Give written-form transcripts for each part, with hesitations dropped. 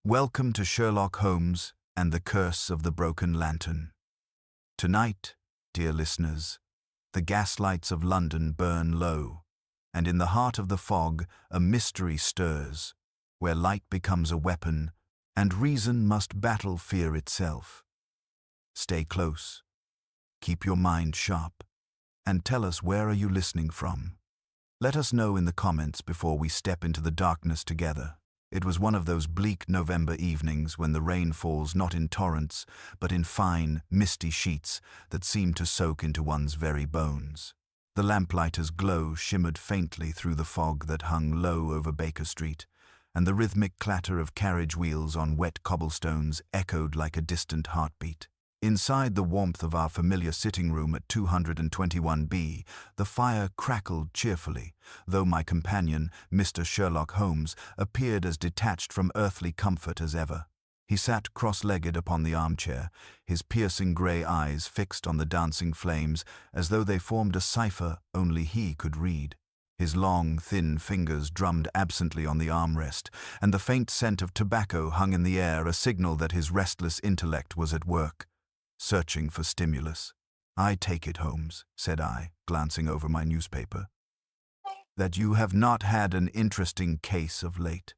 Welcome to Sherlock Holmes and the Curse of the Broken Lantern. Tonight, dear listeners, the gaslights of London burn low, and in the heart of the fog a mystery stirs, where light becomes a weapon and reason must battle fear itself. Stay close, keep your mind sharp, and tell us, where are you listening from? Let us know in the comments before we step into the darkness together. It was one of those bleak November evenings when the rain falls not in torrents, but in fine, misty sheets that seem to soak into one's very bones. The lamplighter's glow shimmered faintly through the fog that hung low over Baker Street, and the rhythmic clatter of carriage wheels on wet cobblestones echoed like a distant heartbeat. Inside the warmth of our familiar sitting room at 221B, the fire crackled cheerfully, though my companion, Mr. Sherlock Holmes, appeared as detached from earthly comfort as ever. He sat cross-legged upon the armchair, his piercing grey eyes fixed on the dancing flames as though they formed a cipher only he could read. His long, thin fingers drummed absently on the armrest, and the faint scent of tobacco hung in the air, a signal that his restless intellect was at work, searching for stimulus. "I take it, Holmes," said I, glancing over my newspaper, "that you have not had an interesting case of late."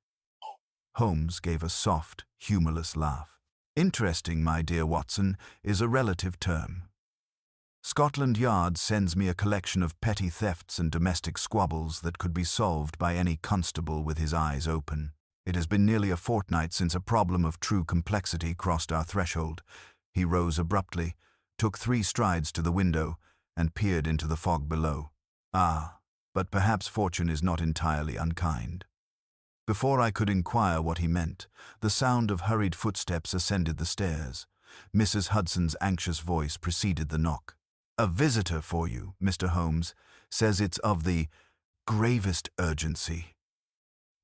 Holmes gave a soft, humorless laugh. "Interesting, my dear Watson, is a relative term. Scotland Yard sends me a collection of petty thefts and domestic squabbles that could be solved by any constable with his eyes open. It has been nearly a fortnight since a problem of true complexity crossed our threshold." He rose abruptly, took 3 strides to the window, and peered into the fog below. But perhaps fortune is not entirely unkind. Before I could inquire what he meant, the sound of hurried footsteps ascended the stairs. Mrs. Hudson's anxious voice preceded the knock. "A visitor for you, Mr. Holmes. Says it's of the gravest urgency."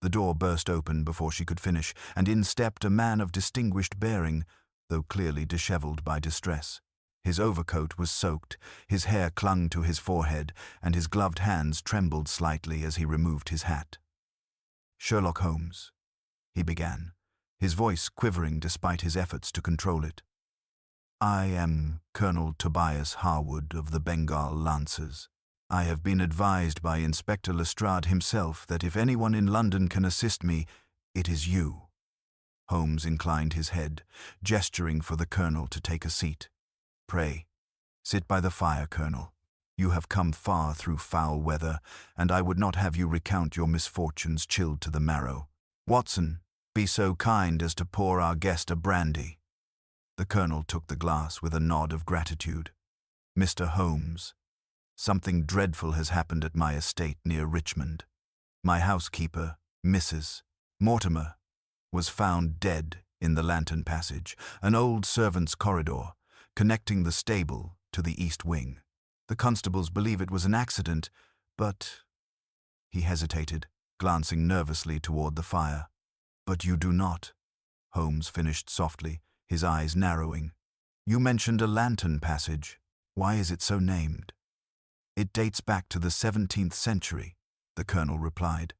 The door burst open before she could finish, and in stepped a man of distinguished bearing, though clearly dishevelled by distress. His overcoat was soaked, his hair clung to his forehead, and his gloved hands trembled slightly as he removed his hat. "Sherlock Holmes," he began, his voice quivering despite his efforts to control it. "I am Colonel Tobias Harwood of the Bengal Lancers. I have been advised by Inspector Lestrade himself that if anyone in London can assist me, it is you." Holmes inclined his head, gesturing for the colonel to take a seat. "Pray, sit by the fire, Colonel. You have come far through foul weather, and I would not have you recount your misfortunes chilled to the marrow. Watson, be so kind as to pour our guest a brandy." The colonel took the glass with a nod of gratitude. "Mr. Holmes, something dreadful has happened at my estate near Richmond. My housekeeper, Mrs. Mortimer, was found dead in the lantern passage, an old servant's corridor, connecting the stable to the east wing. The constables believe it was an accident, but—" He hesitated, glancing nervously toward the fire. "But you do not," Holmes finished softly, his eyes narrowing. "You mentioned a lantern passage. Why is it so named?" "It dates back to the 17th century, the colonel replied.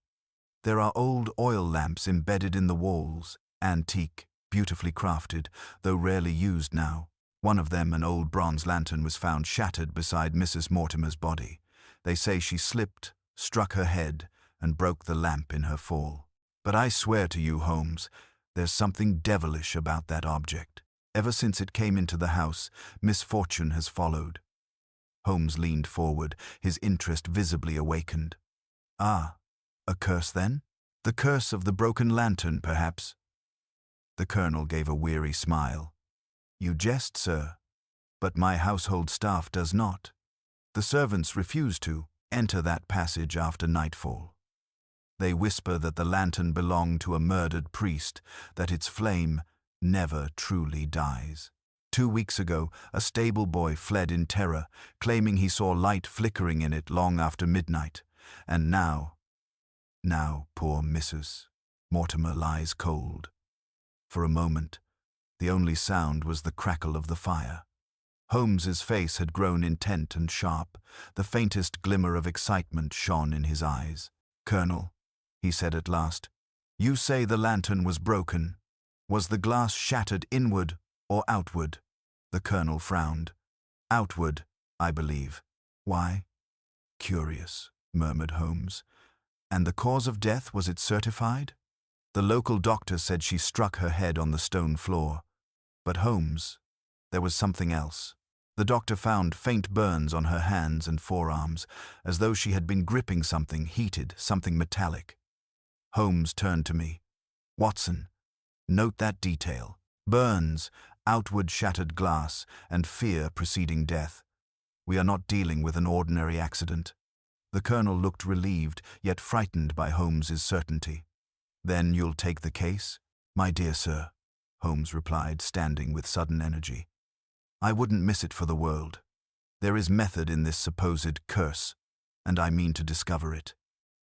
"There are old oil lamps embedded in the walls, antique, beautifully crafted, though rarely used now. One of them, an old bronze lantern, was found shattered beside Mrs. Mortimer's body. They say she slipped, struck her head, and broke the lamp in her fall. But I swear to you, Holmes, there's something devilish about that object. Ever since it came into the house, misfortune has followed." Holmes leaned forward, his interest visibly awakened. "A curse, then? The curse of the broken lantern, perhaps?" The colonel gave a weary smile. "You jest, sir, but my household staff does not. The servants refuse to enter that passage after nightfall. They whisper that the lantern belonged to a murdered priest, that its flame never truly dies. 2 weeks ago, a stable boy fled in terror, claiming he saw light flickering in it long after midnight. And now poor Mrs. Mortimer lies cold." For a moment, the only sound was the crackle of the fire. Holmes's face had grown intent and sharp. The faintest glimmer of excitement shone in his eyes. "Colonel," he said at last, "you say the lantern was broken. Was the glass shattered inward or outward? The colonel frowned. Outward, I believe. Why? Curious, murmured Holmes. And the cause of death, was it certified? The local doctor said she struck her head on the stone floor. But Holmes, there was something else. The doctor found faint burns on her hands and forearms, as though she had been gripping something heated, something metallic. Holmes turned to me. Watson, note that detail. Burns, outward shattered glass, and fear preceding death. We are not dealing with an ordinary accident. The colonel looked relieved, yet frightened by Holmes's certainty. Then you'll take the case? My dear sir, Holmes replied, standing with sudden energy. I wouldn't miss it for the world. There is method in this supposed curse, and I mean to discover it.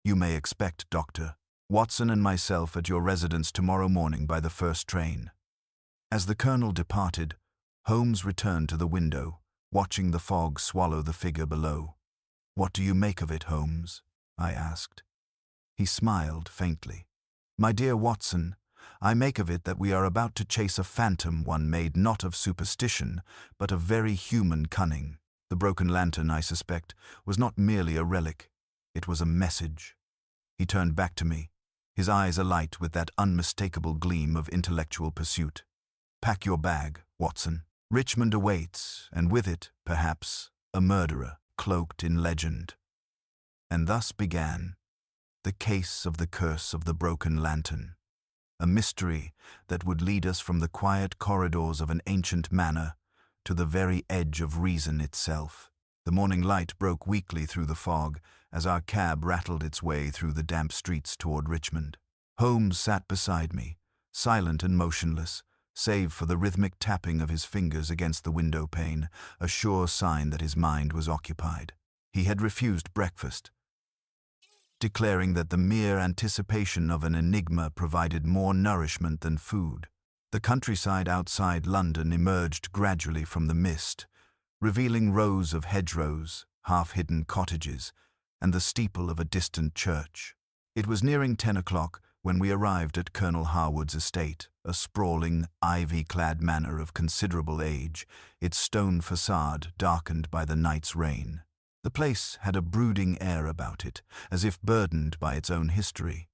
You may expect Dr. Watson and myself at your residence tomorrow morning by the first train. As the colonel departed, Holmes returned to the window, watching the fog swallow the figure below. What do you make of it, Holmes? I asked. He smiled faintly. My dear Watson, I make of it that we are about to chase a phantom, one made not of superstition, but of very human cunning. The broken lantern, I suspect, was not merely a relic. It was a message. He turned back to me, his eyes alight with that unmistakable gleam of intellectual pursuit. Pack your bag, Watson. Richmond awaits, and with it, perhaps, a murderer, cloaked in legend. And thus began the case of the curse of the broken lantern, a mystery that would lead us from the quiet corridors of an ancient manor to the very edge of reason itself. The morning light broke weakly through the fog as our cab rattled its way through the damp streets toward Richmond. Holmes sat beside me, silent and motionless, save for the rhythmic tapping of his fingers against the window pane, a sure sign that his mind was occupied. He had refused breakfast, declaring that the mere anticipation of an enigma provided more nourishment than food. The countryside outside London emerged gradually from the mist, revealing rows of hedgerows, half-hidden cottages, and the steeple of a distant church. It was nearing 10 o'clock when we arrived at Colonel Harwood's estate, a sprawling, ivy-clad manor of considerable age, its stone facade darkened by the night's rain. The place had a brooding air about it, as if burdened by its own history.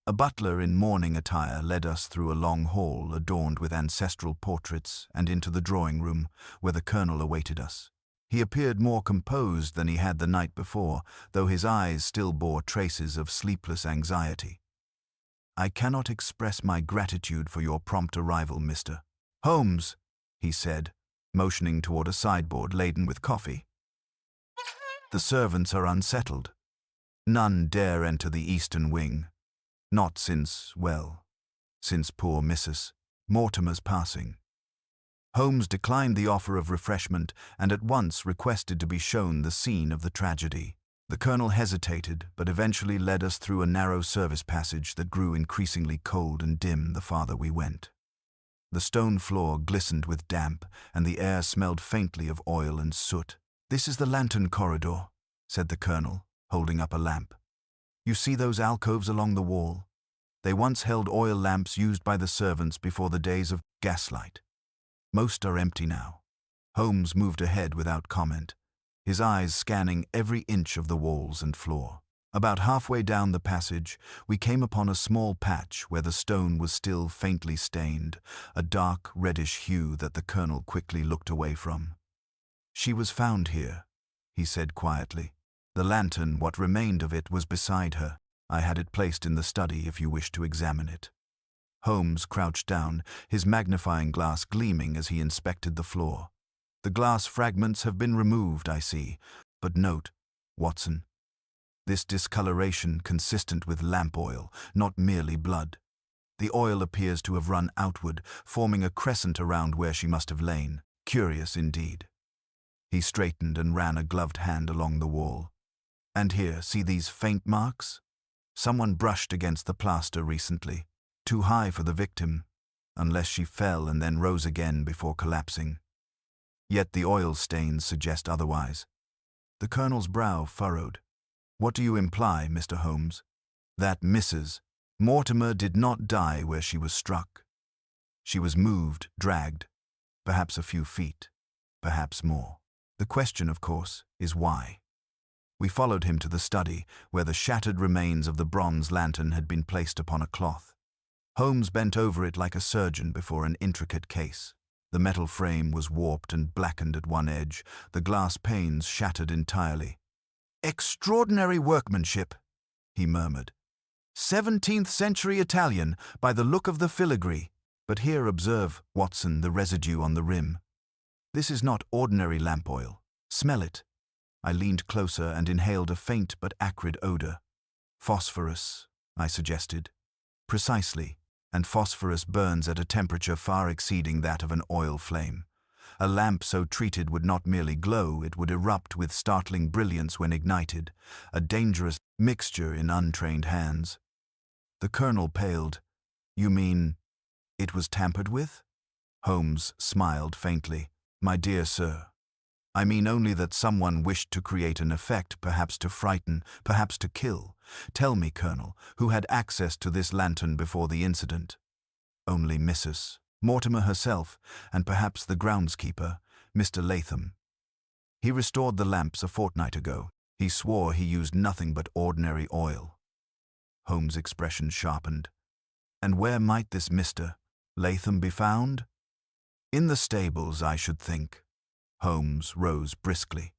A butler in mourning attire led us through a long hall adorned with ancestral portraits and into the drawing-room, where the colonel awaited us. He appeared more composed than he had the night before, though his eyes still bore traces of sleepless anxiety. I cannot express my gratitude for your prompt arrival, Mr. Holmes, he said, motioning toward a sideboard laden with coffee. The servants are unsettled. None dare enter the eastern wing. Not since poor Mrs. Mortimer's passing. Holmes declined the offer of refreshment and at once requested to be shown the scene of the tragedy. The colonel hesitated, but eventually led us through a narrow service passage that grew increasingly cold and dim the farther we went. The stone floor glistened with damp, and the air smelled faintly of oil and soot. This is the lantern corridor, said the colonel, holding up a lamp. You see those alcoves along the wall? They once held oil lamps used by the servants before the days of gaslight. Most are empty now. Holmes moved ahead without comment, his eyes scanning every inch of the walls and floor. About halfway down the passage, we came upon a small patch where the stone was still faintly stained, a dark reddish hue that the colonel quickly looked away from. She was found here, he said quietly. The lantern, what remained of it, was beside her. I had it placed in the study if you wish to examine it. Holmes crouched down, his magnifying glass gleaming as he inspected the floor. The glass fragments have been removed, I see, but note, Watson, this discoloration consistent with lamp oil, not merely blood. The oil appears to have run outward, forming a crescent around where she must have lain. Curious indeed. He straightened and ran a gloved hand along the wall. And here, see these faint marks? Someone brushed against the plaster recently, too high for the victim, unless she fell and then rose again before collapsing. Yet the oil stains suggest otherwise. The colonel's brow furrowed. What do you imply, Mr. Holmes? That Mrs. Mortimer did not die where she was struck. She was moved, dragged, perhaps a few feet, perhaps more. The question, of course, is why. We followed him to the study, where the shattered remains of the bronze lantern had been placed upon a cloth. Holmes bent over it like a surgeon before an intricate case. The metal frame was warped and blackened at one edge, the glass panes shattered entirely. "Extraordinary workmanship," he murmured. "17th century Italian, by the look of the filigree. But here observe, Watson, the residue on the rim. This is not ordinary lamp oil. Smell it." I leaned closer and inhaled a faint but acrid odor. "Phosphorus," I suggested. "Precisely, and phosphorus burns at a temperature far exceeding that of an oil flame. A lamp so treated would not merely glow, it would erupt with startling brilliance when ignited, a dangerous mixture in untrained hands." The colonel paled. "You mean it was tampered with?" Holmes smiled faintly. "My dear sir, I mean only that someone wished to create an effect, perhaps to frighten, perhaps to kill. Tell me, Colonel, who had access to this lantern before the incident?" "Only Mrs. Mortimer herself, and perhaps the groundskeeper, Mr. Latham. He restored the lamps a fortnight ago. He swore he used nothing but ordinary oil." Holmes' expression sharpened. "And where might this Mr. Latham be found?" "In the stables, I should think." Holmes rose briskly.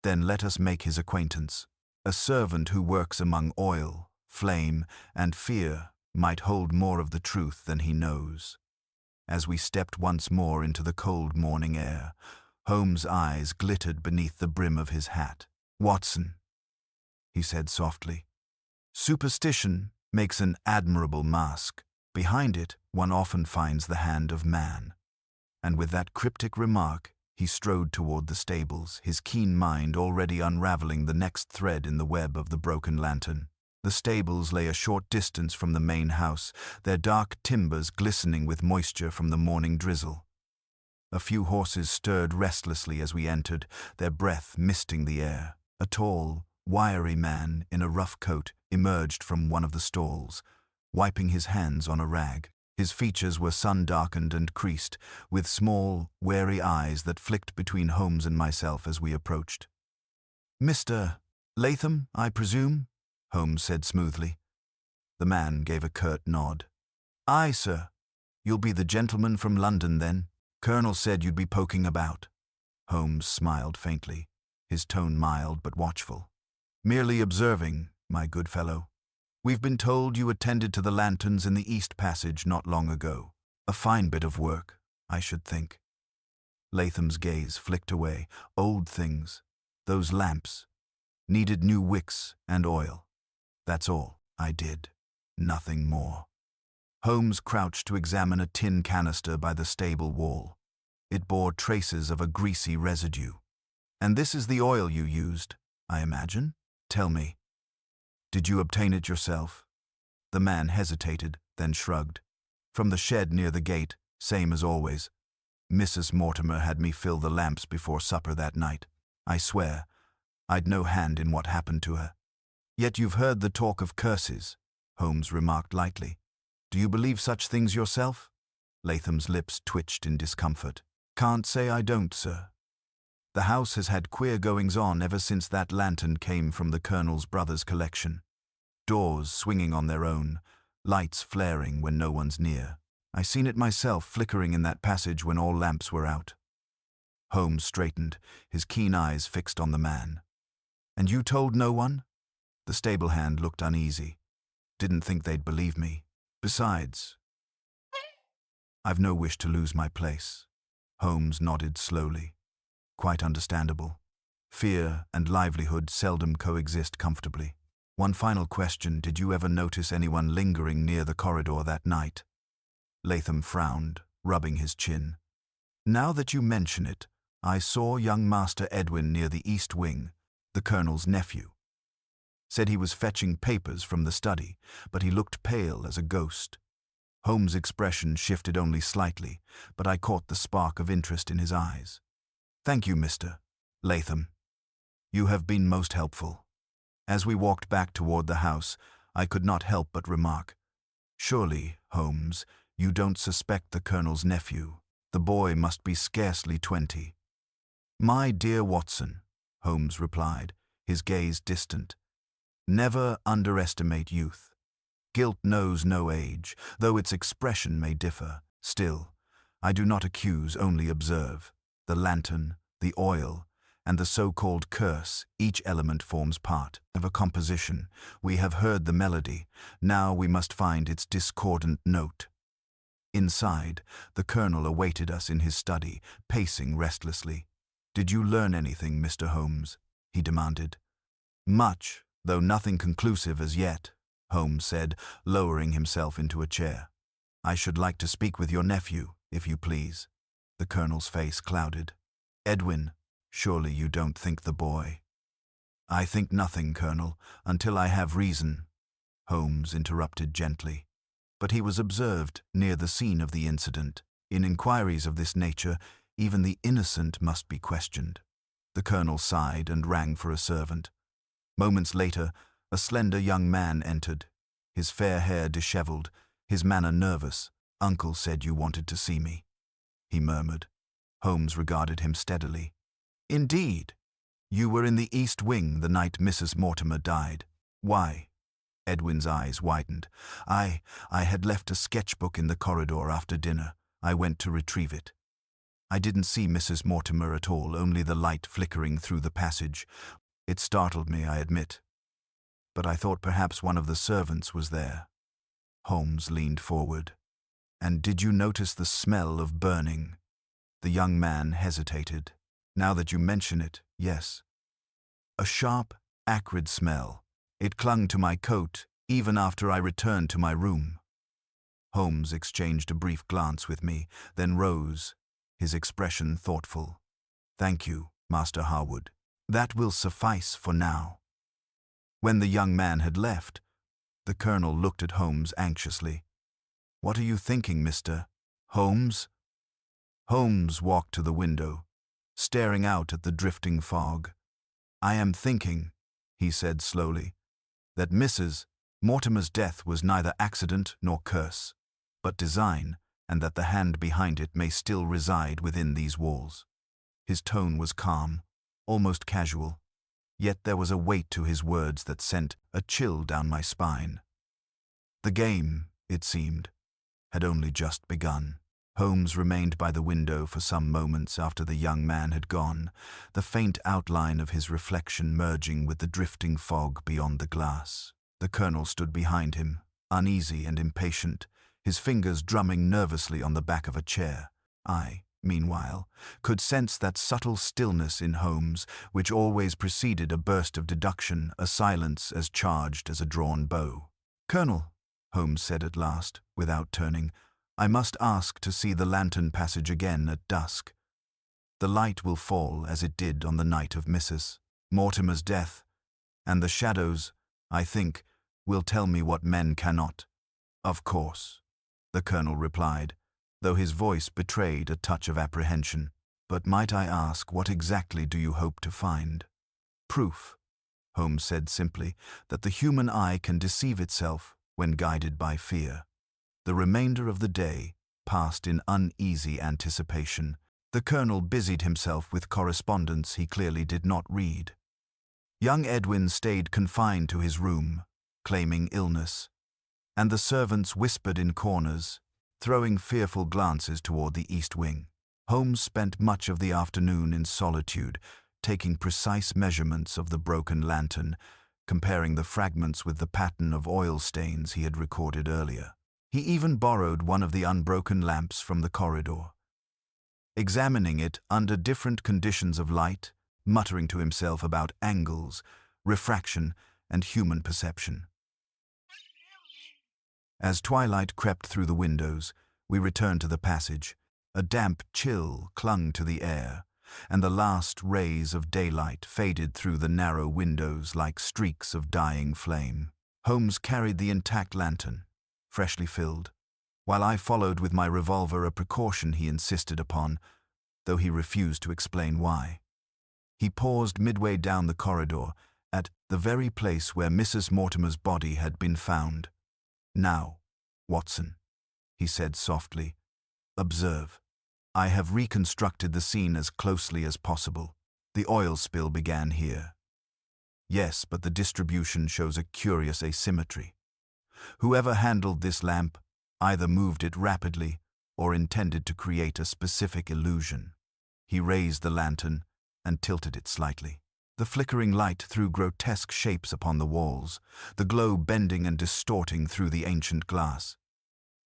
"Then let us make his acquaintance. A servant who works among oil, flame, and fear might hold more of the truth than he knows." As we stepped once more into the cold morning air, Holmes' eyes glittered beneath the brim of his hat. "Watson," he said softly, "superstition makes an admirable mask. Behind it, one often finds the hand of man." And with that cryptic remark, he strode toward the stables, his keen mind already unraveling the next thread in the web of the broken lantern. The stables lay a short distance from the main house, their dark timbers glistening with moisture from the morning drizzle. A few horses stirred restlessly as we entered, their breath misting the air. A tall, wiry man in a rough coat emerged from one of the stalls, wiping his hands on a rag. His features were sun-darkened and creased, with small, wary eyes that flicked between Holmes and myself as we approached. "Mr. Latham, I presume?" Holmes said smoothly. The man gave a curt nod. "Aye, sir. You'll be the gentleman from London, then? Colonel said you'd be poking about." Holmes smiled faintly, his tone mild but watchful. "Merely observing, my good fellow. We've been told you attended to the lanterns in the East Passage not long ago. A fine bit of work, I should think." Latham's gaze flicked away. "Old things. Those lamps. Needed new wicks and oil. That's all I did. Nothing more." Holmes crouched to examine a tin canister by the stable wall. It bore traces of a greasy residue. "And this is the oil you used, I imagine? Tell me, did you obtain it yourself?" The man hesitated, then shrugged. "From the shed near the gate, same as always. Mrs. Mortimer had me fill the lamps before supper that night. I swear, I'd no hand in what happened to her." "Yet you've heard the talk of curses," Holmes remarked lightly. "Do you believe such things yourself?" Latham's lips twitched in discomfort. "Can't say I don't, sir. The house has had queer goings-on ever since that lantern came from the Colonel's brother's collection. Doors swinging on their own, lights flaring when no one's near. I seen it myself flickering in that passage when all lamps were out." Holmes straightened, his keen eyes fixed on the man. "And you told no one?" The stable hand looked uneasy. "Didn't think they'd believe me. Besides, I've no wish to lose my place." Holmes nodded slowly. "Quite understandable. Fear and livelihood seldom coexist comfortably. One final question, did you ever notice anyone lingering near the corridor that night?" Latham frowned, rubbing his chin. "Now that you mention it, I saw young Master Edwin near the east wing, the Colonel's nephew. Said he was fetching papers from the study, but he looked pale as a ghost." Holmes' expression shifted only slightly, but I caught the spark of interest in his eyes. "Thank you, Mr. Latham. You have been most helpful." As we walked back toward the house, I could not help but remark, "Surely, Holmes, You don't suspect the Colonel's nephew. The boy must be scarcely 20. My dear Watson, Holmes replied, his gaze distant. Never underestimate youth. Guilt knows no age, though its expression may differ. Still, I do not accuse, only observe. The lantern, the oil, and the so-called curse, each element forms part of a composition. We have heard the melody, now we must find its discordant note. Inside, the Colonel awaited us in his study, pacing restlessly. Did you learn anything, Mr. Holmes? He demanded. Much, though nothing conclusive as yet, Holmes said, lowering himself into a chair. I should like to speak with your nephew, if you please. The Colonel's face clouded. Edwin, surely you don't think the boy. I think nothing, Colonel, until I have reason, Holmes interrupted gently. But he was observed near the scene of the incident. In inquiries of this nature, even the innocent must be questioned. The Colonel sighed and rang for a servant. Moments later, a slender young man entered, his fair hair disheveled, his manner nervous. Uncle said you wanted to see me, he murmured. Holmes regarded him steadily. Indeed. You were in the East Wing the night Mrs. Mortimer died. Why? Edwin's eyes widened. I had left a sketchbook in the corridor after dinner. I went to retrieve it. I didn't see Mrs. Mortimer at all, only the light flickering through the passage. It startled me, I admit. But I thought perhaps one of the servants was there. Holmes leaned forward. And did you notice the smell of burning? The young man hesitated. Now that you mention it, yes. A sharp, acrid smell. It clung to my coat, even after I returned to my room. Holmes exchanged a brief glance with me, then rose, his expression thoughtful. Thank you, Master Harwood. That will suffice for now. When the young man had left, the Colonel looked at Holmes anxiously. What are you thinking, Mr. Holmes? Holmes walked to the window, staring out at the drifting fog. I am thinking, he said slowly, that Mrs. Mortimer's death was neither accident nor curse, but design, and that the hand behind it may still reside within these walls. His tone was calm, almost casual, yet there was a weight to his words that sent a chill down my spine. The game, it seemed, had only just begun. Holmes remained by the window for some moments after the young man had gone, the faint outline of his reflection merging with the drifting fog beyond the glass. The Colonel stood behind him, uneasy and impatient, his fingers drumming nervously on the back of a chair. I, meanwhile, could sense that subtle stillness in Holmes which always preceded a burst of deduction, a silence as charged as a drawn bow. Colonel, Holmes said at last, without turning, I must ask to see the lantern passage again at dusk. The light will fall as it did on the night of Mrs. Mortimer's death, and the shadows, I think, will tell me what men cannot. Of course, the Colonel replied, though his voice betrayed a touch of apprehension. But might I ask, what exactly do you hope to find? Proof, Holmes said simply, that the human eye can deceive itself when guided by fear. The remainder of the day passed in uneasy anticipation. The Colonel busied himself with correspondence he clearly did not read. Young Edwin stayed confined to his room, claiming illness, and the servants whispered in corners, throwing fearful glances toward the East Wing. Holmes spent much of the afternoon in solitude, taking precise measurements of the broken lantern, comparing the fragments with the pattern of oil stains he had recorded earlier. He even borrowed one of the unbroken lamps from the corridor, examining it under different conditions of light, muttering to himself about angles, refraction, and human perception. As twilight crept through the windows, we returned to the passage. A damp chill clung to the air, and the last rays of daylight faded through the narrow windows like streaks of dying flame. Holmes carried the intact lantern, freshly filled, while I followed with my revolver, a precaution he insisted upon, though he refused to explain why. He paused midway down the corridor, at the very place where Mrs. Mortimer's body had been found. Now, Watson, he said softly. Observe. I have reconstructed the scene as closely as possible. The oil spill began here. Yes, but the distribution shows a curious asymmetry. Whoever handled this lamp either moved it rapidly or intended to create a specific illusion. He raised the lantern and tilted it slightly. The flickering light threw grotesque shapes upon the walls, the glow bending and distorting through the ancient glass.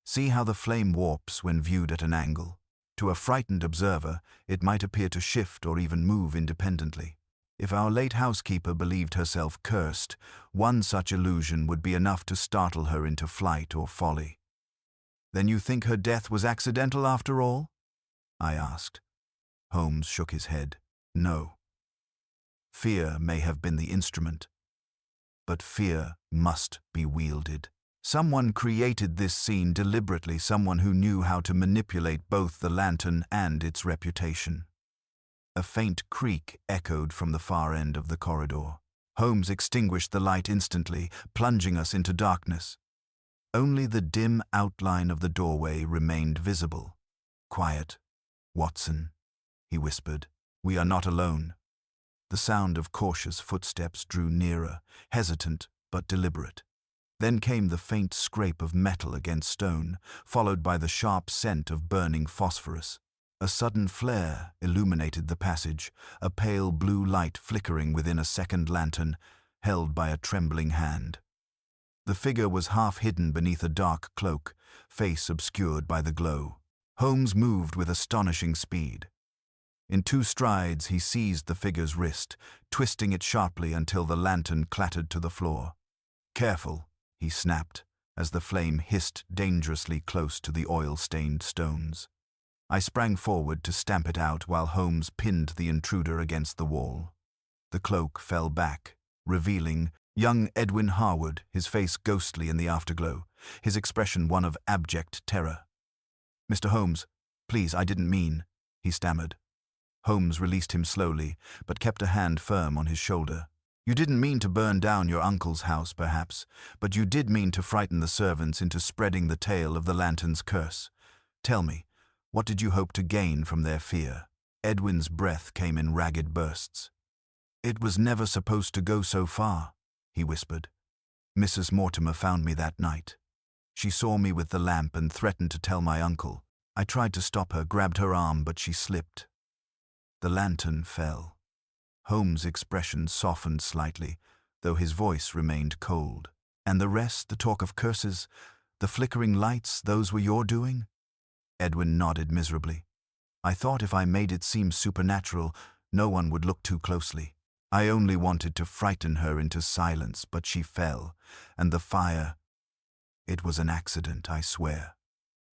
See how the flame warps when viewed at an angle. To a frightened observer, it might appear to shift or even move independently. If our late housekeeper believed herself cursed, one such illusion would be enough to startle her into flight or folly. Then you think her death was accidental after all? I asked. Holmes shook his head. No. Fear may have been the instrument, but fear must be wielded. Someone created this scene deliberately, someone who knew how to manipulate both the lantern and its reputation. A faint creak echoed from the far end of the corridor. Holmes extinguished the light instantly, plunging us into darkness. Only the dim outline of the doorway remained visible. Quiet, Watson, he whispered. We are not alone. The sound of cautious footsteps drew nearer, hesitant but deliberate. Then came the faint scrape of metal against stone, followed by the sharp scent of burning phosphorus. A sudden flare illuminated the passage, a pale blue light flickering within a second lantern, held by a trembling hand. The figure was half hidden beneath a dark cloak, face obscured by the glow. Holmes moved with astonishing speed. In 2 strides he seized the figure's wrist, twisting it sharply until the lantern clattered to the floor. Careful, he snapped, as the flame hissed dangerously close to the oil-stained stones. I sprang forward to stamp it out while Holmes pinned the intruder against the wall. The cloak fell back, revealing young Edwin Harwood, his face ghostly in the afterglow, his expression one of abject terror. Mr. Holmes, please, I didn't mean, he stammered. Holmes released him slowly, but kept a hand firm on his shoulder. You didn't mean to burn down your uncle's house, perhaps, but you did mean to frighten the servants into spreading the tale of the lantern's curse. Tell me, what did you hope to gain from their fear? Edwin's breath came in ragged bursts. It was never supposed to go so far, he whispered. Mrs. Mortimer found me that night. She saw me with the lamp and threatened to tell my uncle. I tried to stop her, grabbed her arm, but she slipped. The lantern fell. Holmes' expression softened slightly, though his voice remained cold. And the rest, the talk of curses, the flickering lights, those were your doing? Edwin nodded miserably. I thought if I made it seem supernatural, no one would look too closely. I only wanted to frighten her into silence, but she fell, and the fire... It was an accident, I swear.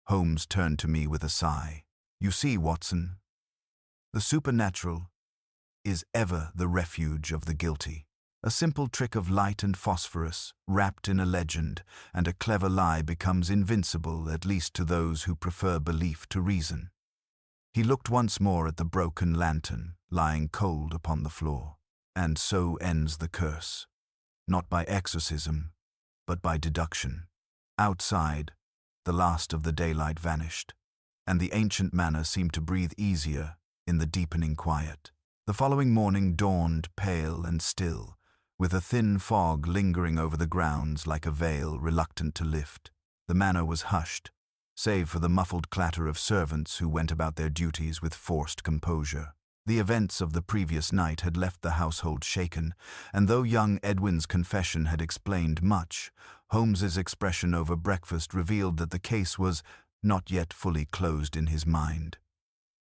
Holmes turned to me with a sigh. You see, Watson, the supernatural is ever the refuge of the guilty. A simple trick of light and phosphorus, wrapped in a legend, and a clever lie becomes invincible, at least to those who prefer belief to reason. He looked once more at the broken lantern, lying cold upon the floor. And so ends the curse. Not by exorcism, but by deduction. Outside, the last of the daylight vanished, and the ancient manor seemed to breathe easier in the deepening quiet. The following morning dawned pale and still, with a thin fog lingering over the grounds like a veil reluctant to lift. The manor was hushed, save for the muffled clatter of servants who went about their duties with forced composure. The events of the previous night had left the household shaken, and though young Edwin's confession had explained much, Holmes's expression over breakfast revealed that the case was not yet fully closed in his mind.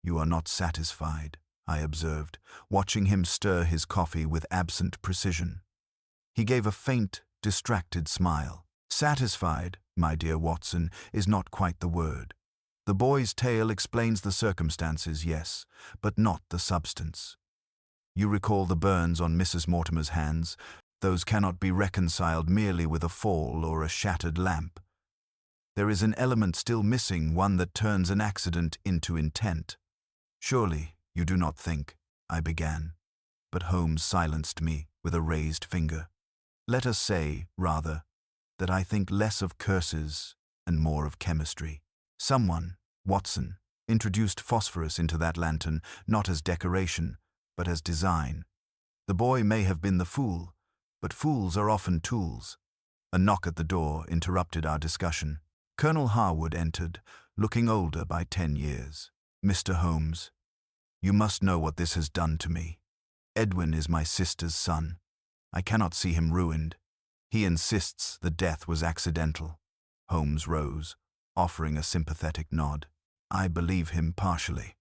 You are not satisfied, I observed, watching him stir his coffee with absent precision. He gave a faint, distracted smile. Satisfied, my dear Watson, is not quite the word. The boy's tale explains the circumstances, yes, but not the substance. You recall the burns on Mrs. Mortimer's hands. Those cannot be reconciled merely with a fall or a shattered lamp. There is an element still missing, one that turns an accident into intent. Surely, you do not think, I began, but Holmes silenced me with a raised finger. Let us say, rather, that I think less of curses and more of chemistry. Someone, Watson, introduced phosphorus into that lantern, not as decoration, but as design. The boy may have been the fool, but fools are often tools. A knock at the door interrupted our discussion. Colonel Harwood entered, looking older by 10 years. "Mr. Holmes, you must know what this has done to me. Edwin is my sister's son. I cannot see him ruined. He insists the death was accidental." Holmes rose, offering a sympathetic nod. "I believe him partially.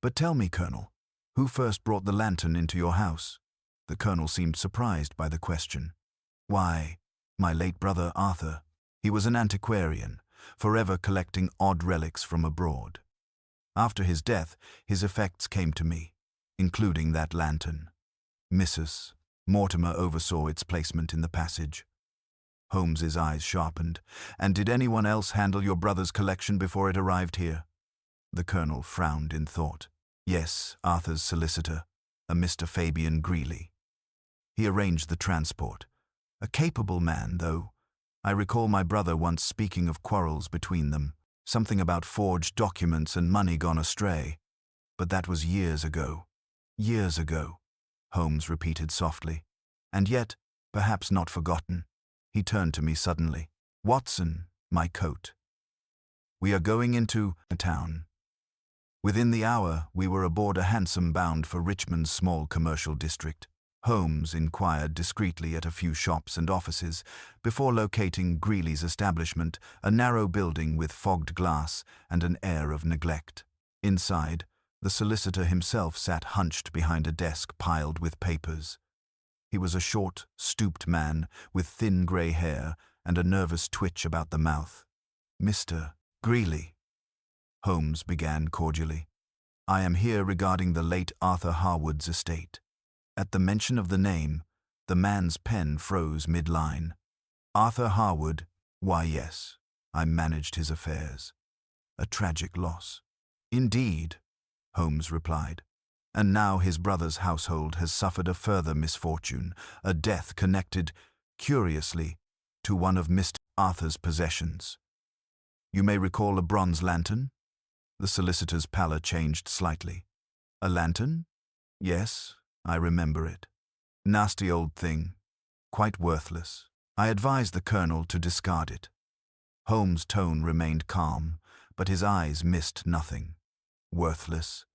But tell me, Colonel, who first brought the lantern into your house?" The Colonel seemed surprised by the question. "Why, my late brother Arthur. He was an antiquarian, forever collecting odd relics from abroad. After his death, his effects came to me, including that lantern. Mrs. Mortimer oversaw its placement in the passage." Holmes's eyes sharpened. "And did anyone else handle your brother's collection before it arrived here?" The Colonel frowned in thought. "Yes, Arthur's solicitor, a Mr. Fabian Greeley. He arranged the transport. A capable man, though. I recall my brother once speaking of quarrels between them, something about forged documents and money gone astray. But that was years ago." "Years ago," Holmes repeated softly. "And yet, perhaps not forgotten." He turned to me suddenly. "Watson, my coat. We are going into a town." Within the hour, we were aboard a hansom bound for Richmond's small commercial district. Holmes inquired discreetly at a few shops and offices before locating Greeley's establishment, a narrow building with fogged glass and an air of neglect. Inside, the solicitor himself sat hunched behind a desk piled with papers. He was a short, stooped man with thin grey hair and a nervous twitch about the mouth. "Mr. Greeley," Holmes began cordially, "I am here regarding the late Arthur Harwood's estate." At the mention of the name, the man's pen froze mid-line. "Arthur Harwood, why yes, I managed his affairs. A tragic loss." "Indeed," Holmes replied. "And now his brother's household has suffered a further misfortune, a death connected, curiously, to one of Mr. Arthur's possessions. You may recall a bronze lantern?" The solicitor's pallor changed slightly. "A lantern? Yes, I remember it. Nasty old thing. Quite worthless. I advised the Colonel to discard it." Holmes' tone remained calm, but his eyes missed nothing. "Worthless?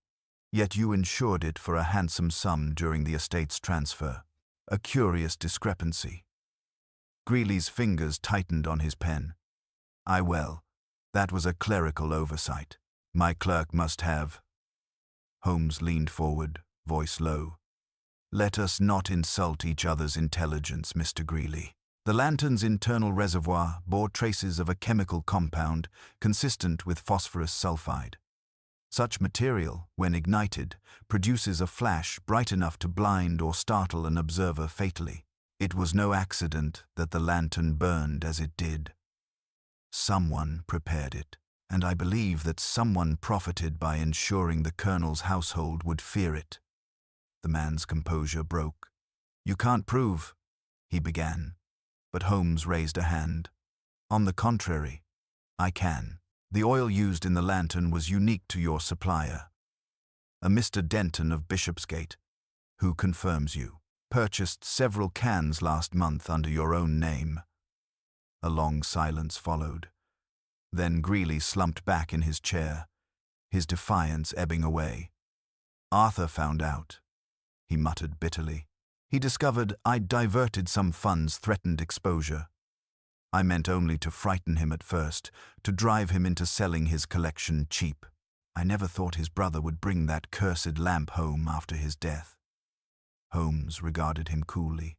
Yet you insured it for a handsome sum during the estate's transfer. A curious discrepancy." Greeley's fingers tightened on his pen. Well, that was a clerical oversight. My clerk must have." Holmes leaned forward, voice low. "Let us not insult each other's intelligence, Mr. Greeley. The lantern's internal reservoir bore traces of a chemical compound consistent with phosphorus sulfide. Such material, when ignited, produces a flash bright enough to blind or startle an observer fatally. It was no accident that the lantern burned as it did. Someone prepared it, and I believe that someone profited by ensuring the Colonel's household would fear it." The man's composure broke. "You can't prove," he began, but Holmes raised a hand. "On the contrary, I can. The oil used in the lantern was unique to your supplier. A Mr. Denton of Bishopsgate, who confirms you, purchased several cans last month under your own name." A long silence followed. Then Greeley slumped back in his chair, his defiance ebbing away. "Arthur found out," he muttered bitterly. "He discovered I'd diverted some funds threatened exposure. I meant only to frighten him at first, to drive him into selling his collection cheap. I never thought his brother would bring that cursed lamp home after his death." Holmes regarded him coolly.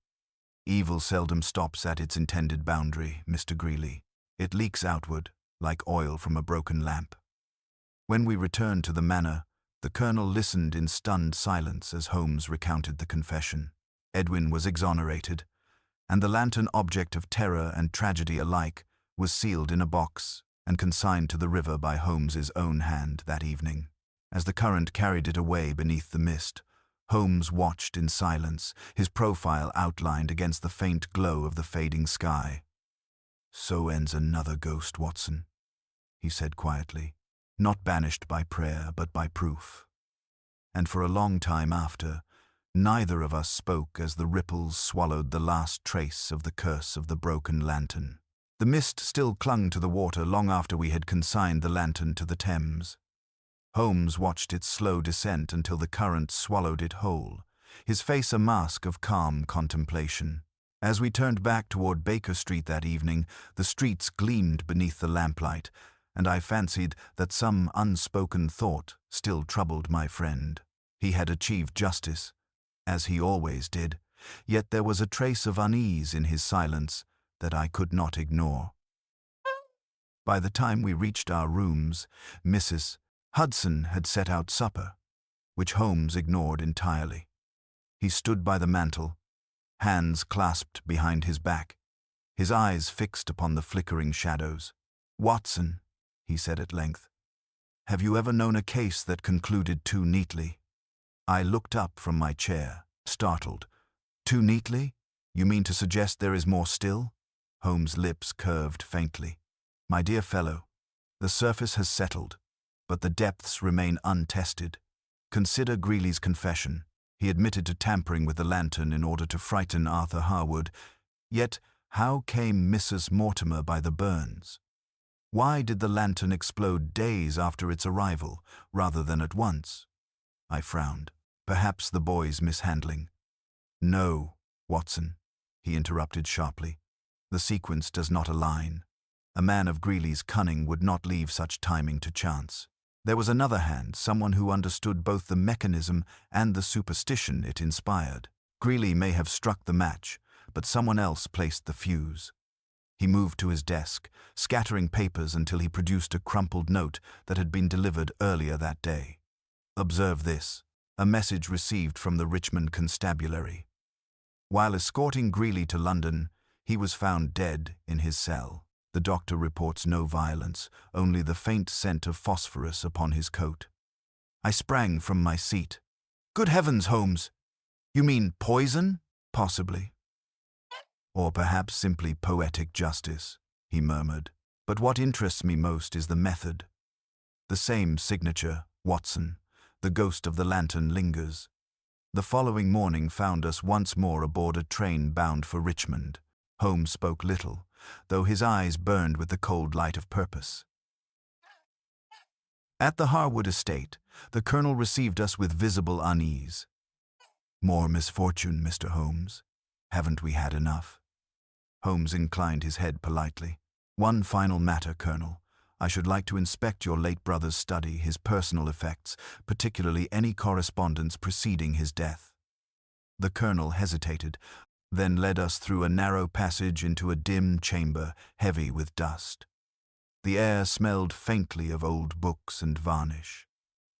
"Evil seldom stops at its intended boundary, Mr. Greeley. It leaks outward, like oil from a broken lamp." When we returned to the manor, the Colonel listened in stunned silence as Holmes recounted the confession. Edwin was exonerated, and the lantern, object of terror and tragedy alike, was sealed in a box and consigned to the river by Holmes's own hand that evening. As the current carried it away beneath the mist, Holmes watched in silence, his profile outlined against the faint glow of the fading sky. "So ends another ghost, Watson," he said quietly, not banished by prayer but by proof. And for a long time after, neither of us spoke as the ripples swallowed the last trace of the curse of the broken lantern. The mist still clung to the water long after we had consigned the lantern to the Thames. Holmes watched its slow descent until the current swallowed it whole, his face a mask of calm contemplation. As we turned back toward Baker Street that evening, the streets gleamed beneath the lamplight, and I fancied that some unspoken thought still troubled my friend. He had achieved justice, as he always did, yet there was a trace of unease in his silence that I could not ignore. By the time we reached our rooms, Mrs. Hudson had set out supper, which Holmes ignored entirely. He stood by the mantel, hands clasped behind his back, his eyes fixed upon the flickering shadows. "Watson," he said at length, "have you ever known a case that concluded too neatly?" I looked up from my chair, startled. "Too neatly? You mean to suggest there is more still?" Holmes' lips curved faintly. "My dear fellow, the surface has settled, but the depths remain untested. Consider Greeley's confession. He admitted to tampering with the lantern in order to frighten Arthur Harwood. Yet, how came Mrs. Mortimer by the burns? Why did the lantern explode days after its arrival, rather than at once?" I frowned. Perhaps the boy's mishandling. "No, Watson," he interrupted sharply. "The sequence does not align. A man of Greeley's cunning would not leave such timing to chance. There was another hand, someone who understood both the mechanism and the superstition it inspired. Greeley may have struck the match, but someone else placed the fuse." He moved to his desk, scattering papers until he produced a crumpled note that had been delivered earlier that day. "Observe this, a message received from the Richmond Constabulary. While escorting Greeley to London, he was found dead in his cell. The doctor reports no violence, only the faint scent of phosphorus upon his coat." I sprang from my seat. "Good heavens, Holmes! You mean poison?" "Possibly. Or perhaps simply poetic justice," he murmured. "But what interests me most is the method. The same signature, Watson. The ghost of the lantern lingers." The following morning found us once more aboard a train bound for Richmond. Holmes spoke little, though his eyes burned with the cold light of purpose. At the Harwood estate, the colonel received us with visible unease. "More misfortune, Mr. Holmes. Haven't we had enough?" Holmes inclined his head politely. "One final matter, Colonel. I should like to inspect your late brother's study, his personal effects, particularly any correspondence preceding his death." The colonel hesitated, then led us through a narrow passage into a dim chamber heavy with dust. The air smelled faintly of old books and varnish.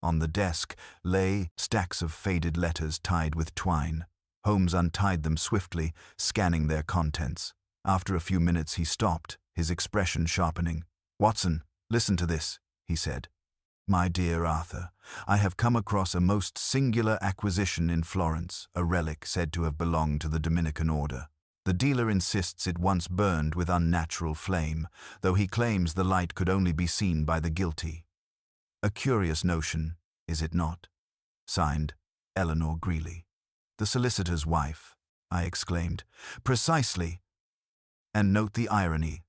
On the desk lay stacks of faded letters tied with twine. Holmes untied them swiftly, scanning their contents. After a few minutes he stopped, his expression sharpening. "Watson, listen to this," he said. "My dear Arthur, I have come across a most singular acquisition in Florence, a relic said to have belonged to the Dominican order. The dealer insists it once burned with unnatural flame, though he claims the light could only be seen by the guilty. A curious notion, is it not? Signed, Eleanor Greeley." "The solicitor's wife," I exclaimed. "Precisely. And note the irony.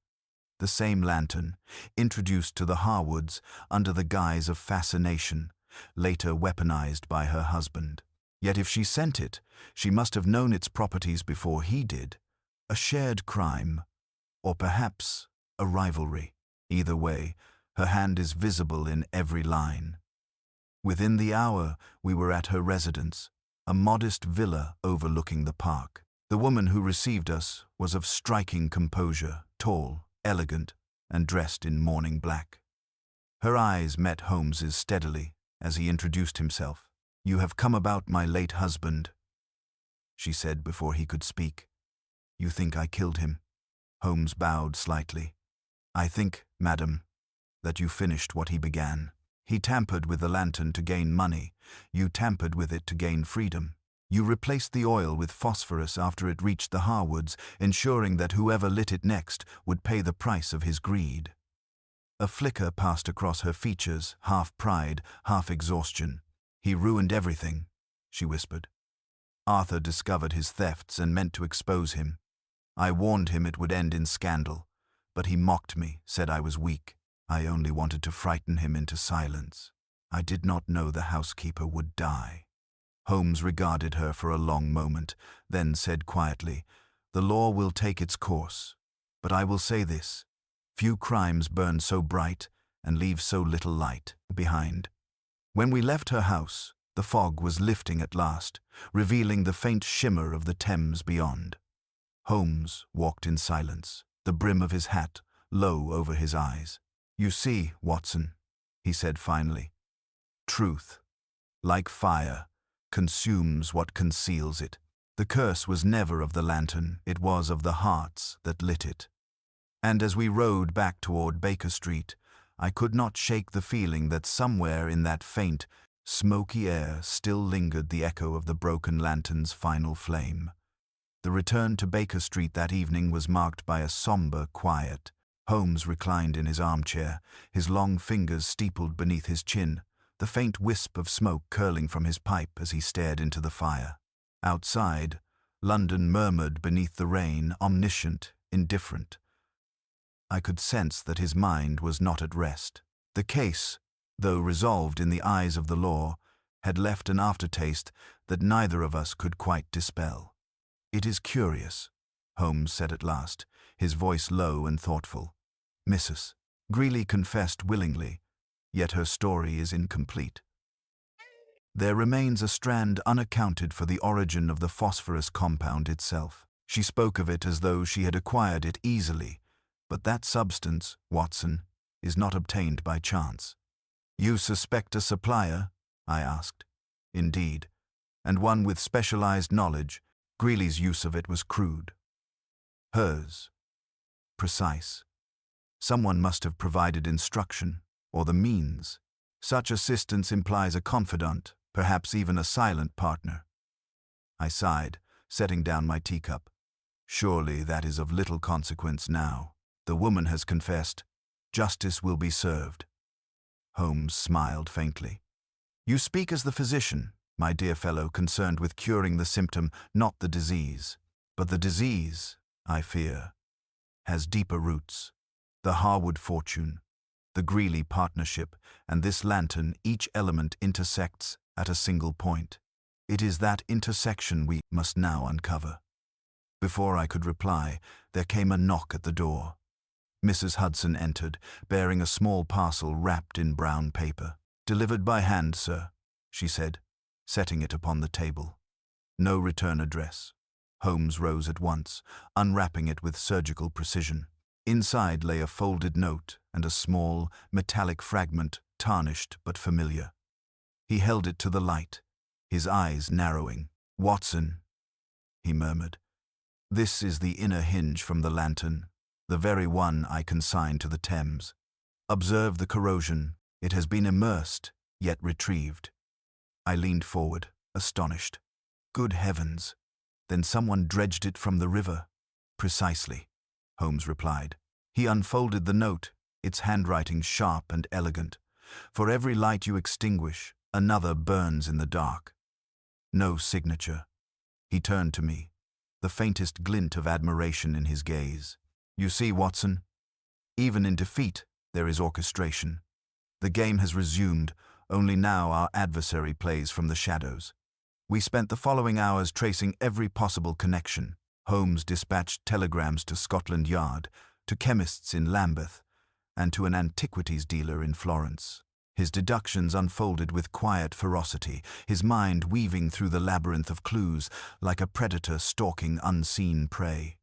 The same lantern, introduced to the Harwoods under the guise of fascination, later weaponized by her husband. Yet if she sent it, she must have known its properties before he did. A shared crime, or perhaps a rivalry. Either way, her hand is visible in every line." Within the hour, we were at her residence, a modest villa overlooking the park. The woman who received us was of striking composure, tall, elegant, and dressed in mourning black. Her eyes met Holmes's steadily as he introduced himself. "You have come about my late husband," she said before he could speak. "You think I killed him?" Holmes bowed slightly. "I think, madam, that you finished what he began. He tampered with the lantern to gain money. You tampered with it to gain freedom. You replaced the oil with phosphorus after it reached the Harwoods, ensuring that whoever lit it next would pay the price of his greed. A flicker passed across her features, half pride, half exhaustion. "He ruined everything," she whispered. "Arthur discovered his thefts and meant to expose him. I warned him it would end in scandal, but he mocked me, said I was weak. I only wanted to frighten him into silence. I did not know the housekeeper would die." Holmes regarded her for a long moment, then said quietly, "The law will take its course, but I will say this. Few crimes burn so bright and leave so little light behind." When we left her house, the fog was lifting at last, revealing the faint shimmer of the Thames beyond. Holmes walked in silence, the brim of his hat low over his eyes. "You see, Watson," he said finally, "truth, like fire, consumes what conceals it. The curse was never of the lantern, it was of the hearts that lit it." And as we rode back toward Baker Street, I could not shake the feeling that somewhere in that faint, smoky air still lingered the echo of the broken lantern's final flame. The return to Baker Street that evening was marked by a somber quiet. Holmes reclined in his armchair, his long fingers steepled beneath his chin, the faint wisp of smoke curling from his pipe as he stared into the fire. Outside, London murmured beneath the rain, omniscient, indifferent. I could sense that his mind was not at rest. The case, though resolved in the eyes of the law, had left an aftertaste that neither of us could quite dispel. "It is curious," Holmes said at last, his voice low and thoughtful. "Mrs. Greeley confessed willingly, yet her story is incomplete. There remains a strand unaccounted for the origin of the phosphorus compound itself. She spoke of it as though she had acquired it easily, but that substance, Watson, is not obtained by chance." "You suspect a supplier?" I asked. "Indeed, and one with specialized knowledge. Greeley's use of it was crude. Hers, precise. Someone must have provided instruction, or the means. Such assistance implies a confidant, perhaps even a silent partner." I sighed, setting down my teacup. "Surely that is of little consequence now. The woman has confessed. Justice will be served." Holmes smiled faintly. "You speak as the physician, my dear fellow, concerned with curing the symptom, not the disease. But the disease, I fear, has deeper roots. The Harwood fortune, the Greeley partnership, and this lantern, each element intersects at a single point. It is that intersection we must now uncover." Before I could reply, there came a knock at the door. Mrs. Hudson entered, bearing a small parcel wrapped in brown paper. "Delivered by hand, sir," she said, setting it upon the table. "No return address." Holmes rose at once, unwrapping it with surgical precision. Inside lay a folded note and a small, metallic fragment, tarnished but familiar. He held it to the light, his eyes narrowing. "Watson," he murmured, "this is the inner hinge from the lantern, the very one I consigned to the Thames. Observe the corrosion. It has been immersed, yet retrieved." I leaned forward, astonished. "Good heavens! Then someone dredged it from the river." "Precisely," Holmes replied. He unfolded the note, its handwriting sharp and elegant. "For every light you extinguish, another burns in the dark." No signature. He turned to me, the faintest glint of admiration in his gaze. "You see, Watson, even in defeat there is orchestration. The game has resumed, only now our adversary plays from the shadows." We spent the following hours tracing every possible connection. Holmes dispatched telegrams to Scotland Yard, to chemists in Lambeth, and to an antiquities dealer in Florence. His deductions unfolded with quiet ferocity, his mind weaving through the labyrinth of clues like a predator stalking unseen prey.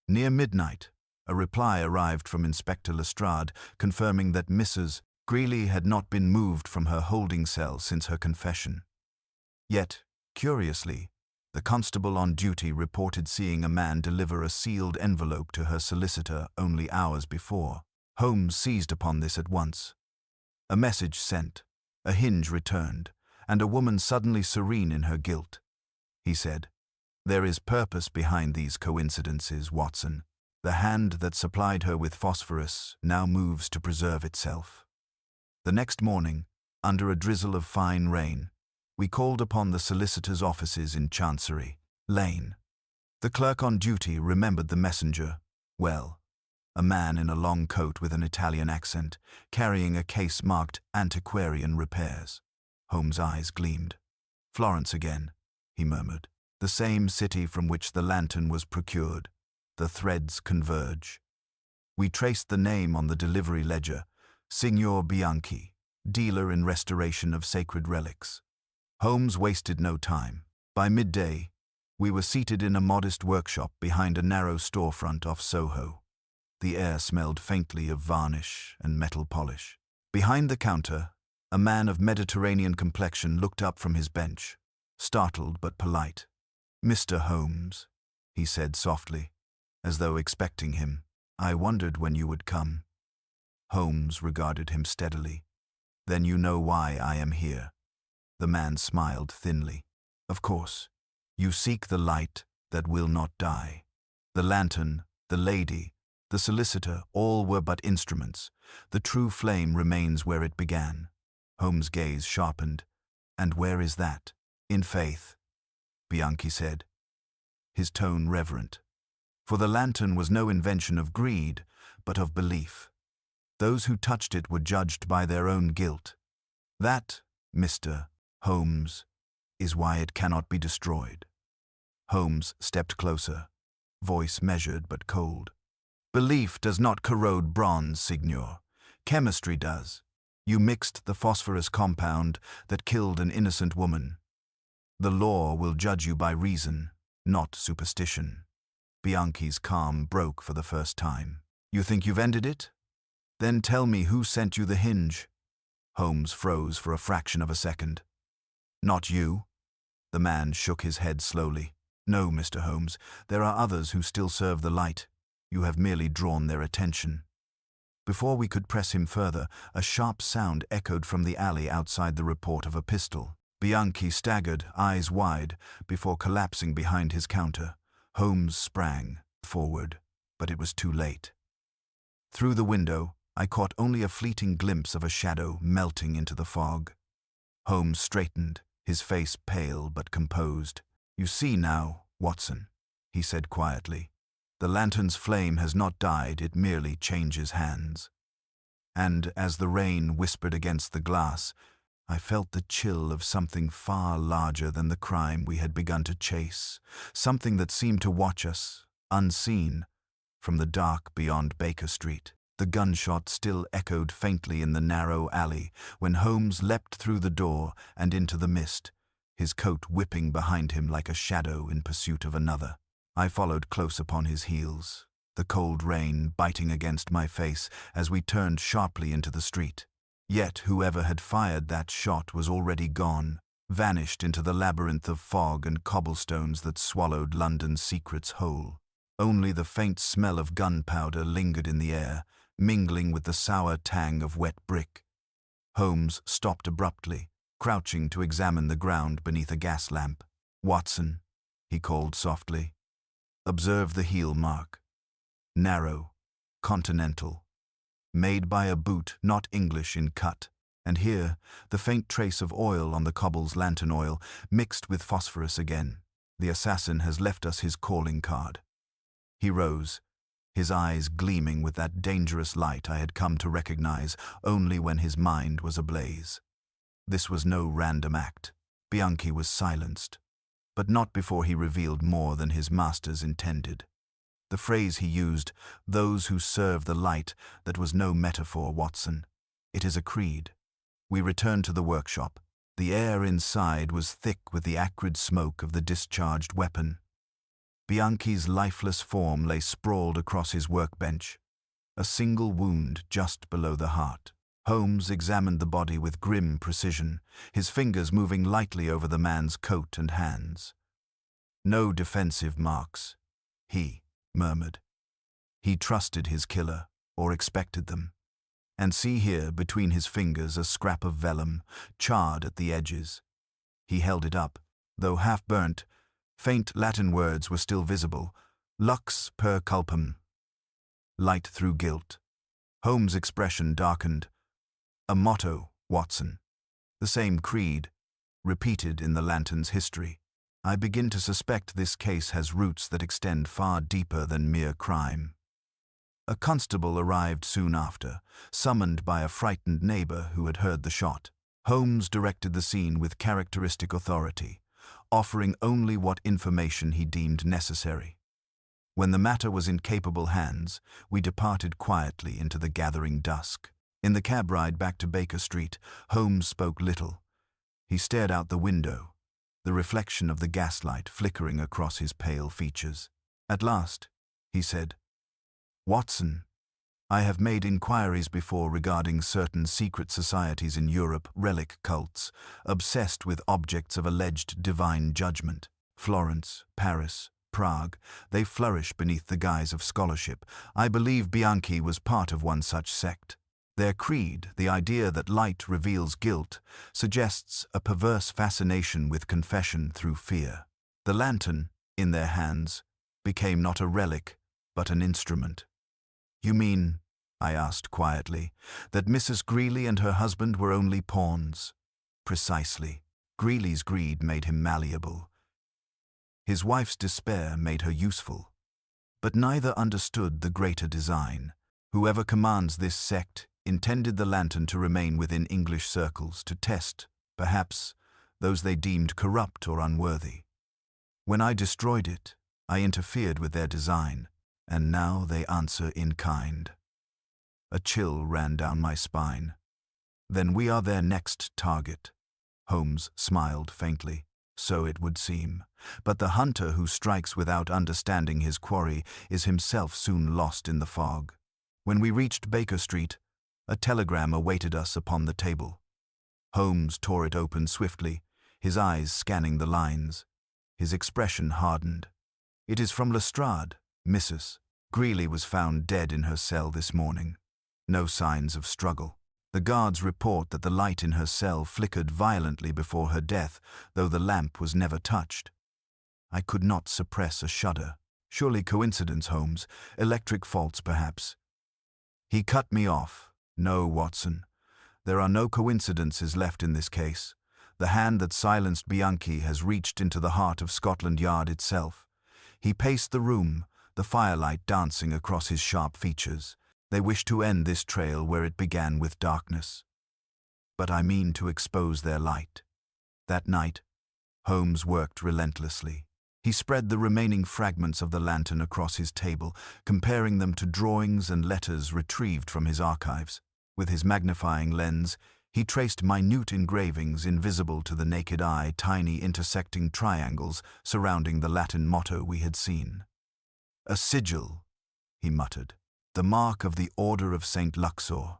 Near midnight, a reply arrived from Inspector Lestrade confirming that Mrs. Greeley had not been moved from her holding cell since her confession. Yet, curiously, the constable on duty reported seeing a man deliver a sealed envelope to her solicitor only hours before. Holmes seized upon this at once. A message sent, a hinge returned, and a woman suddenly serene in her guilt. He said, "There is purpose behind these coincidences, Watson. The hand that supplied her with phosphorus now moves to preserve itself. The next morning, under a drizzle of fine rain, we called upon the solicitor's offices in Chancery Lane. The clerk on duty remembered the messenger well. A man in a long coat with an Italian accent, carrying a case marked Antiquarian Repairs. Holmes' eyes gleamed. "Florence again," he murmured. "The same city from which the lantern was procured. The threads converge." We traced the name on the delivery ledger, Signor Bianchi, dealer in restoration of sacred relics. Holmes wasted no time. By midday, we were seated in a modest workshop behind a narrow storefront off Soho. The air smelled faintly of varnish and metal polish. Behind the counter, a man of Mediterranean complexion looked up from his bench, startled but polite. "Mr. Holmes," he said softly, as though expecting him. "I wondered when you would come." Holmes regarded him steadily. "Then you know why I am here." The man smiled thinly. "Of course. You seek the light that will not die. The lantern, the lady, the solicitor, all were but instruments. The true flame remains where it began." Holmes' gaze sharpened. "And where is that?" "In faith," Bianchi said, his tone reverent. "For the lantern was no invention of greed, but of belief. Those who touched it were judged by their own guilt. That, Mr. Holmes, is why it cannot be destroyed." Holmes stepped closer, voice measured but cold. "Belief does not corrode bronze, Signor. Chemistry does. You mixed the phosphorus compound that killed an innocent woman. The law will judge you by reason, not superstition." Bianchi's calm broke for the first time. "You think you've ended it? Then tell me who sent you the hinge." Holmes froze for a fraction of a second. "Not you." The man shook his head slowly. "No, Mr. Holmes, there are others who still serve the light. You have merely drawn their attention." Before we could press him further, a sharp sound echoed from the alley outside the report of a pistol. Bianchi staggered, eyes wide, before collapsing behind his counter. Holmes sprang forward, but it was too late. Through the window, I caught only a fleeting glimpse of a shadow melting into the fog. Holmes straightened, his face pale but composed. "You see now, Watson," he said quietly. "The lantern's flame has not died, it merely changes hands." And as the rain whispered against the glass, I felt the chill of something far larger than the crime we had begun to chase, something that seemed to watch us, unseen, from the dark beyond Baker Street. The gunshot still echoed faintly in the narrow alley when Holmes leapt through the door and into the mist, his coat whipping behind him like a shadow in pursuit of another. I followed close upon his heels, the cold rain biting against my face as we turned sharply into the street. Yet whoever had fired that shot was already gone, vanished into the labyrinth of fog and cobblestones that swallowed London's secrets whole. Only the faint smell of gunpowder lingered in the air, mingling with the sour tang of wet brick. Holmes stopped abruptly, crouching to examine the ground beneath a gas lamp. "Watson," he called softly. "Observe the heel mark. Narrow, continental, made by a boot not English in cut. And here, the faint trace of oil on the cobble's lantern oil, mixed with phosphorus again. The assassin has left us his calling card." He rose, his eyes gleaming with that dangerous light I had come to recognize only when his mind was ablaze. This was no random act. Bianchi was silenced, but not before he revealed more than his masters intended. The phrase he used, "those who serve the light," that was no metaphor, Watson. It is a creed. We returned to the workshop. The air inside was thick with the acrid smoke of the discharged weapon. Bianchi's lifeless form lay sprawled across his workbench, a single wound just below the heart. Holmes examined the body with grim precision, his fingers moving lightly over the man's coat and hands. "No defensive marks," he murmured. He trusted his killer, or expected them. And see here, between his fingers, a scrap of vellum, charred at the edges. He held it up. Though half-burnt, faint Latin words were still visible. "Lux per culpam," light through guilt. Holmes' expression darkened. A motto, Watson. The same creed, repeated in the lantern's history. I begin to suspect this case has roots that extend far deeper than mere crime. A constable arrived soon after, summoned by a frightened neighbor who had heard the shot. Holmes directed the scene with characteristic authority, offering only what information he deemed necessary. When the matter was in capable hands, we departed quietly into the gathering dusk. In the cab ride back to Baker Street, Holmes spoke little. He stared out the window, the reflection of the gaslight flickering across his pale features. At last, he said, "Watson, I have made inquiries before regarding certain secret societies in Europe, relic cults, obsessed with objects of alleged divine judgment. Florence, Paris, Prague, they flourish beneath the guise of scholarship. I believe Bianchi was part of one such sect. Their creed, the idea that light reveals guilt, suggests a perverse fascination with confession through fear. The lantern, in their hands, became not a relic, but an instrument." "You mean," I asked quietly, "that Mrs. Greeley and her husband were only pawns?" "Precisely. Greeley's greed made him malleable. His wife's despair made her useful. But neither understood the greater design. Whoever commands this sect intended the lantern to remain within English circles to test, perhaps, those they deemed corrupt or unworthy. When I destroyed it, I interfered with their design, and now they answer in kind." A chill ran down my spine. "Then we are their next target." Holmes smiled faintly. "So it would seem. But the hunter who strikes without understanding his quarry is himself soon lost in the fog." When we reached Baker Street, a telegram awaited us upon the table. Holmes tore it open swiftly, his eyes scanning the lines. His expression hardened. "It is from Lestrade, Mrs. Greeley was found dead in her cell this morning. No signs of struggle. The guards report that the light in her cell flickered violently before her death, though the lamp was never touched." I could not suppress a shudder. "Surely coincidence, Holmes. Electric faults, perhaps." He cut me off. "No, Watson. There are no coincidences left in this case. The hand that silenced Bianchi has reached into the heart of Scotland Yard itself." He paced the room, the firelight dancing across his sharp features. "They wish to end this trail where it began with darkness. But I mean to expose their light." That night, Holmes worked relentlessly. He spread the remaining fragments of the lantern across his table, comparing them to drawings and letters retrieved from his archives. With his magnifying lens, he traced minute engravings invisible to the naked eye, tiny intersecting triangles surrounding the Latin motto we had seen. "A sigil," he muttered, "the mark of the Order of St. Luxor.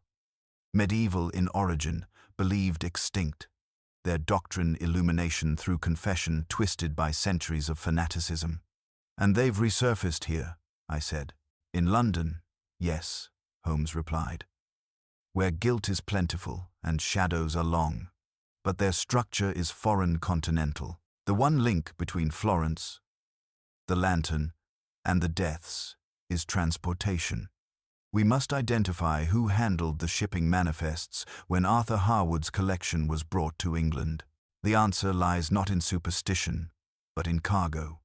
Medieval in origin, believed extinct. Their doctrine illumination through confession twisted by centuries of fanaticism." "And they've resurfaced here," I said. "In London?" "Yes," Holmes replied. "Where guilt is plentiful and shadows are long. But their structure is foreign continental. The one link between Florence, the lantern, and the deaths is transportation. We must identify who handled the shipping manifests when Arthur Harwood's collection was brought to England. The answer lies not in superstition, but in cargo."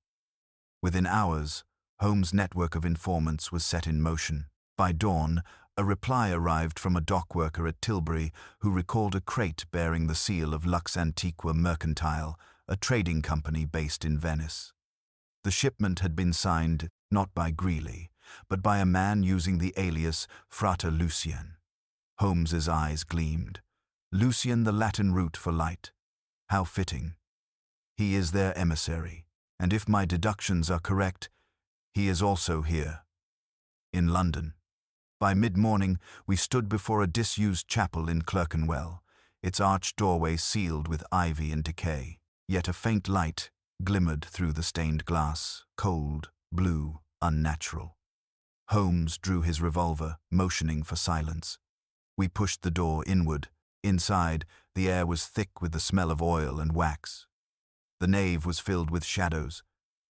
Within hours, Holmes' network of informants was set in motion. By dawn, a reply arrived from a dock worker at Tilbury who recalled a crate bearing the seal of Lux Antiqua Mercantile, a trading company based in Venice. The shipment had been signed not by Greeley, but by a man using the alias Frater Lucien. Holmes's eyes gleamed. Lucien, the Latin root for light. How fitting. He is their emissary, and if my deductions are correct, he is also here, in London. By mid-morning, we stood before a disused chapel in Clerkenwell, its arched doorway sealed with ivy and decay. Yet a faint light glimmered through the stained glass, cold, blue, unnatural. Holmes drew his revolver, motioning for silence. We pushed the door inward. Inside, the air was thick with the smell of oil and wax. The nave was filled with shadows,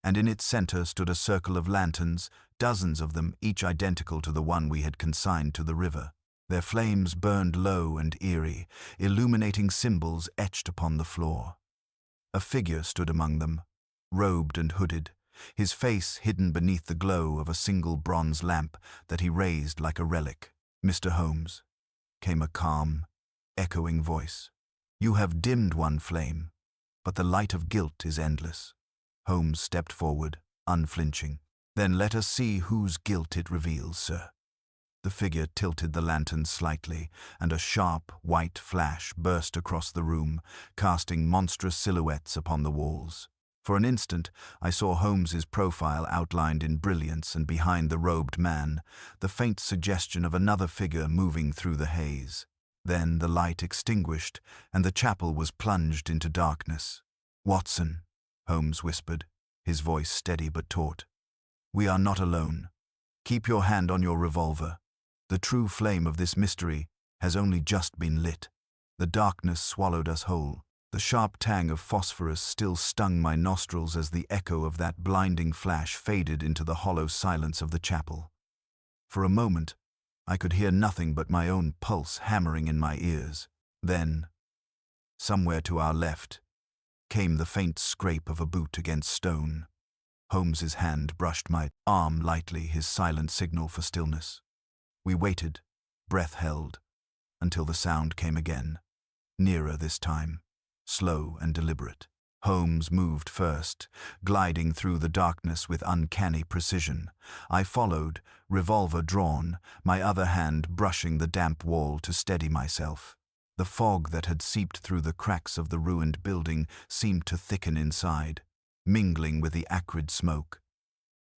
and in its center stood a circle of lanterns, dozens of them, each identical to the one we had consigned to the river. Their flames burned low and eerie, illuminating symbols etched upon the floor. A figure stood among them, robed and hooded, his face hidden beneath the glow of a single bronze lamp that he raised like a relic. "Mr. Holmes," came a calm, echoing voice. "You have dimmed one flame, but the light of guilt is endless." Holmes stepped forward, unflinching. "Then let us see whose guilt it reveals, sir." The figure tilted the lantern slightly, and a sharp, white flash burst across the room, casting monstrous silhouettes upon the walls. For an instant, I saw Holmes's profile outlined in brilliance, and behind the robed man, the faint suggestion of another figure moving through the haze. Then the light extinguished, and the chapel was plunged into darkness. "Watson," Holmes whispered, his voice steady but taut. "We are not alone. Keep your hand on your revolver. The true flame of this mystery has only just been lit." The darkness swallowed us whole. The sharp tang of phosphorus still stung my nostrils as the echo of that blinding flash faded into the hollow silence of the chapel. For a moment, I could hear nothing but my own pulse hammering in my ears. Then, somewhere to our left, came the faint scrape of a boot against stone. Holmes's hand brushed my arm lightly, his silent signal for stillness. We waited, breath held, until the sound came again, nearer this time, slow and deliberate. Holmes moved first, gliding through the darkness with uncanny precision. I followed, revolver drawn, my other hand brushing the damp wall to steady myself. The fog that had seeped through the cracks of the ruined building seemed to thicken inside, mingling with the acrid smoke.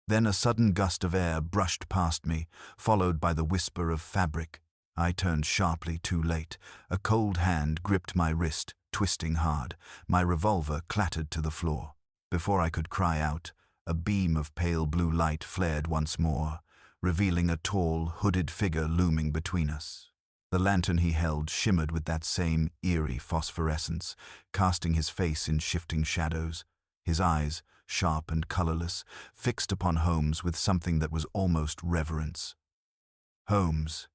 Then a sudden gust of air brushed past me, followed by the whisper of fabric. I turned sharply, too late. A cold hand gripped my wrist, twisting hard. My revolver clattered to the floor. Before I could cry out, a beam of pale blue light flared once more, revealing a tall, hooded figure looming between us. The lantern he held shimmered with that same eerie phosphorescence, casting his face in shifting shadows. His eyes, sharp and colorless, fixed upon Holmes with something that was almost reverence. "Holmes,"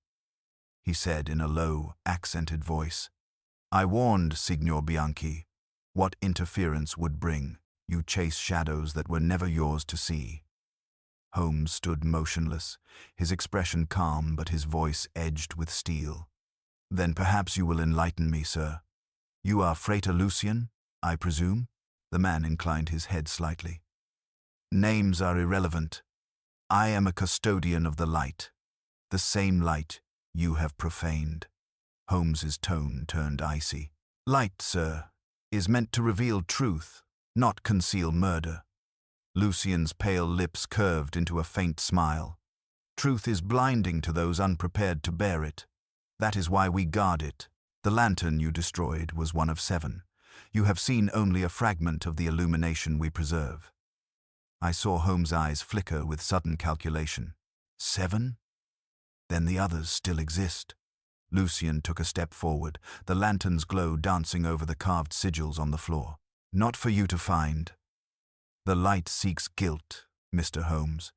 he said in a low, accented voice, "I warned Signor Bianchi what interference would bring. You chase shadows that were never yours to see." Holmes stood motionless, his expression calm but his voice edged with steel. "Then perhaps you will enlighten me, sir. You are Frater Lucian, I presume?" The man inclined his head slightly. "Names are irrelevant. I am a custodian of the light, the same light you have profaned." Holmes's tone turned icy. "Light, sir, is meant to reveal truth, not conceal murder." Lucian's pale lips curved into a faint smile. "Truth is blinding to those unprepared to bear it. That is why we guard it. The lantern you destroyed was one of 7. You have seen only a fragment of the illumination we preserve." I saw Holmes' eyes flicker with sudden calculation. 7? Then the others still exist. Lucian took a step forward, the lantern's glow dancing over the carved sigils on the floor. "Not for you to find. The light seeks guilt, Mr. Holmes.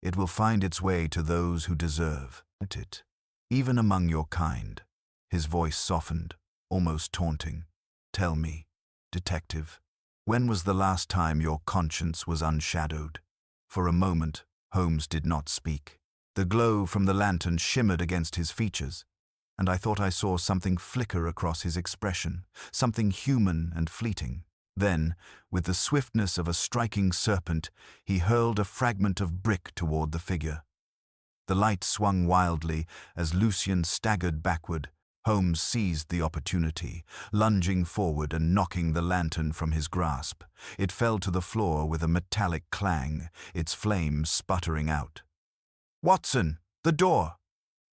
It will find its way to those who deserve it, even among your kind." His voice softened, almost taunting. "Tell me, detective, when was the last time your conscience was unshadowed?" For a moment, Holmes did not speak. The glow from the lantern shimmered against his features, and I thought I saw something flicker across his expression, something human and fleeting. Then, with the swiftness of a striking serpent, he hurled a fragment of brick toward the figure. The light swung wildly as Lucian staggered backward. Holmes seized the opportunity, lunging forward and knocking the lantern from his grasp. It fell to the floor with a metallic clang, its flames sputtering out. "Watson, the door!"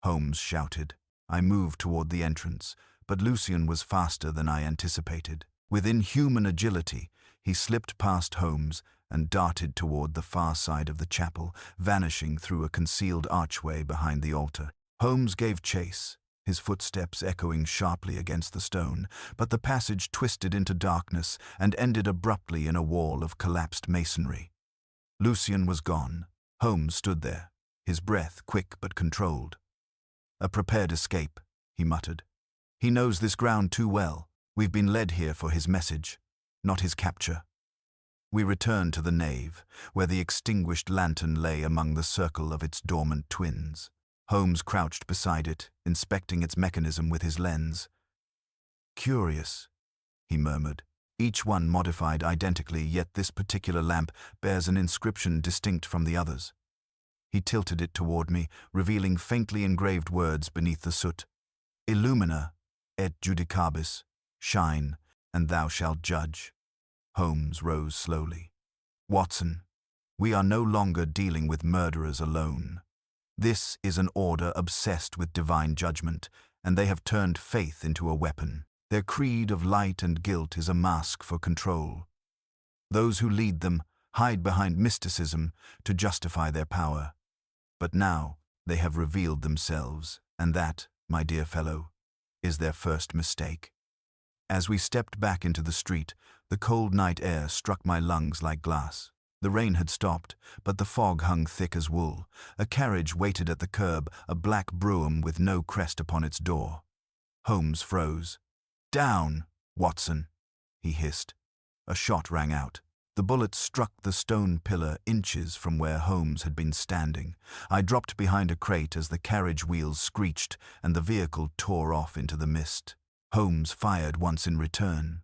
Holmes shouted. I moved toward the entrance, but Lucian was faster than I anticipated. With inhuman agility, he slipped past Holmes and darted toward the far side of the chapel, vanishing through a concealed archway behind the altar. Holmes gave chase, his footsteps echoing sharply against the stone, but the passage twisted into darkness and ended abruptly in a wall of collapsed masonry. Lucian was gone. Holmes stood there, his breath quick but controlled. "A prepared escape," he muttered. "He knows this ground too well. We've been led here for his message, not his capture." We returned to the nave, where the extinguished lantern lay among the circle of its dormant twins. Holmes crouched beside it, inspecting its mechanism with his lens. "Curious," he murmured. "Each one modified identically, yet this particular lamp bears an inscription distinct from the others." He tilted it toward me, revealing faintly engraved words beneath the soot. "Illumina et judicabis, shine, and thou shalt judge." Holmes rose slowly. "Watson, we are no longer dealing with murderers alone. This is an order obsessed with divine judgment, and they have turned faith into a weapon. Their creed of light and guilt is a mask for control. Those who lead them hide behind mysticism to justify their power. But now they have revealed themselves, and that, my dear fellow, is their first mistake." As we stepped back into the street, the cold night air struck my lungs like glass. The rain had stopped, but the fog hung thick as wool. A carriage waited at the curb, a black brougham with no crest upon its door. Holmes froze. "Down, Watson," he hissed. A shot rang out. The bullet struck the stone pillar inches from where Holmes had been standing. I dropped behind a crate as the carriage wheels screeched and the vehicle tore off into the mist. Holmes fired once in return,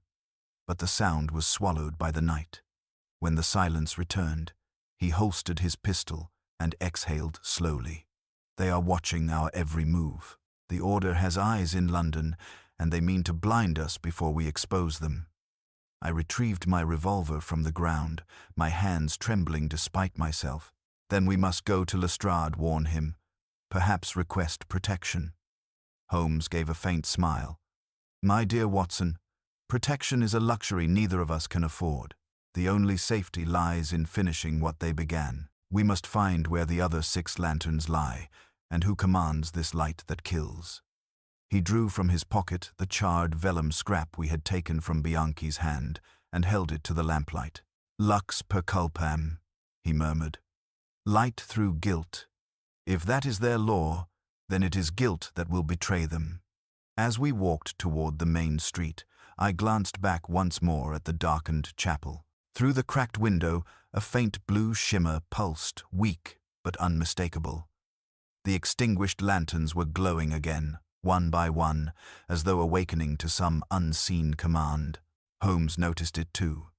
but the sound was swallowed by the night. When the silence returned, he holstered his pistol and exhaled slowly. "They are watching our every move. The Order has eyes in London, and they mean to blind us before we expose them." I retrieved my revolver from the ground, my hands trembling despite myself. "Then we must go to Lestrade," warned him. "Perhaps request protection." Holmes gave a faint smile. "My dear Watson, protection is a luxury neither of us can afford. The only safety lies in finishing what they began. We must find where the other 6 lanterns lie, and who commands this light that kills." He drew from his pocket the charred vellum scrap we had taken from Bianchi's hand and held it to the lamplight. "Lux per culpam," he murmured. "Light through guilt. If that is their law, then it is guilt that will betray them." As we walked toward the main street, I glanced back once more at the darkened chapel. Through the cracked window, a faint blue shimmer pulsed, weak but unmistakable. The extinguished lanterns were glowing again, one by one, as though awakening to some unseen command. Holmes noticed it too.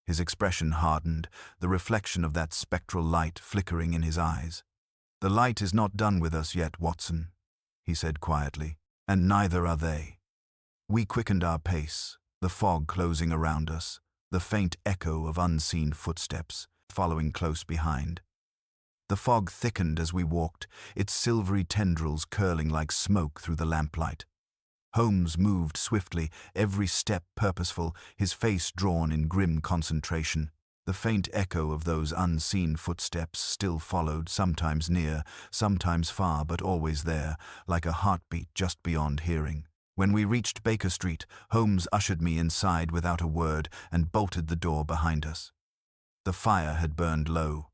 His expression hardened, the reflection of that spectral light flickering in his eyes. "The light is not done with us yet, Watson," he said quietly, "and neither are they." We quickened our pace, the fog closing around us, the faint echo of unseen footsteps following close behind. The fog thickened as we walked, its silvery tendrils curling like smoke through the lamplight. Holmes moved swiftly, every step purposeful, his face drawn in grim concentration. The faint echo of those unseen footsteps still followed, sometimes near, sometimes far, but always there, like a heartbeat just beyond hearing. When we reached Baker Street, Holmes ushered me inside without a word and bolted the door behind us. The fire had burned low,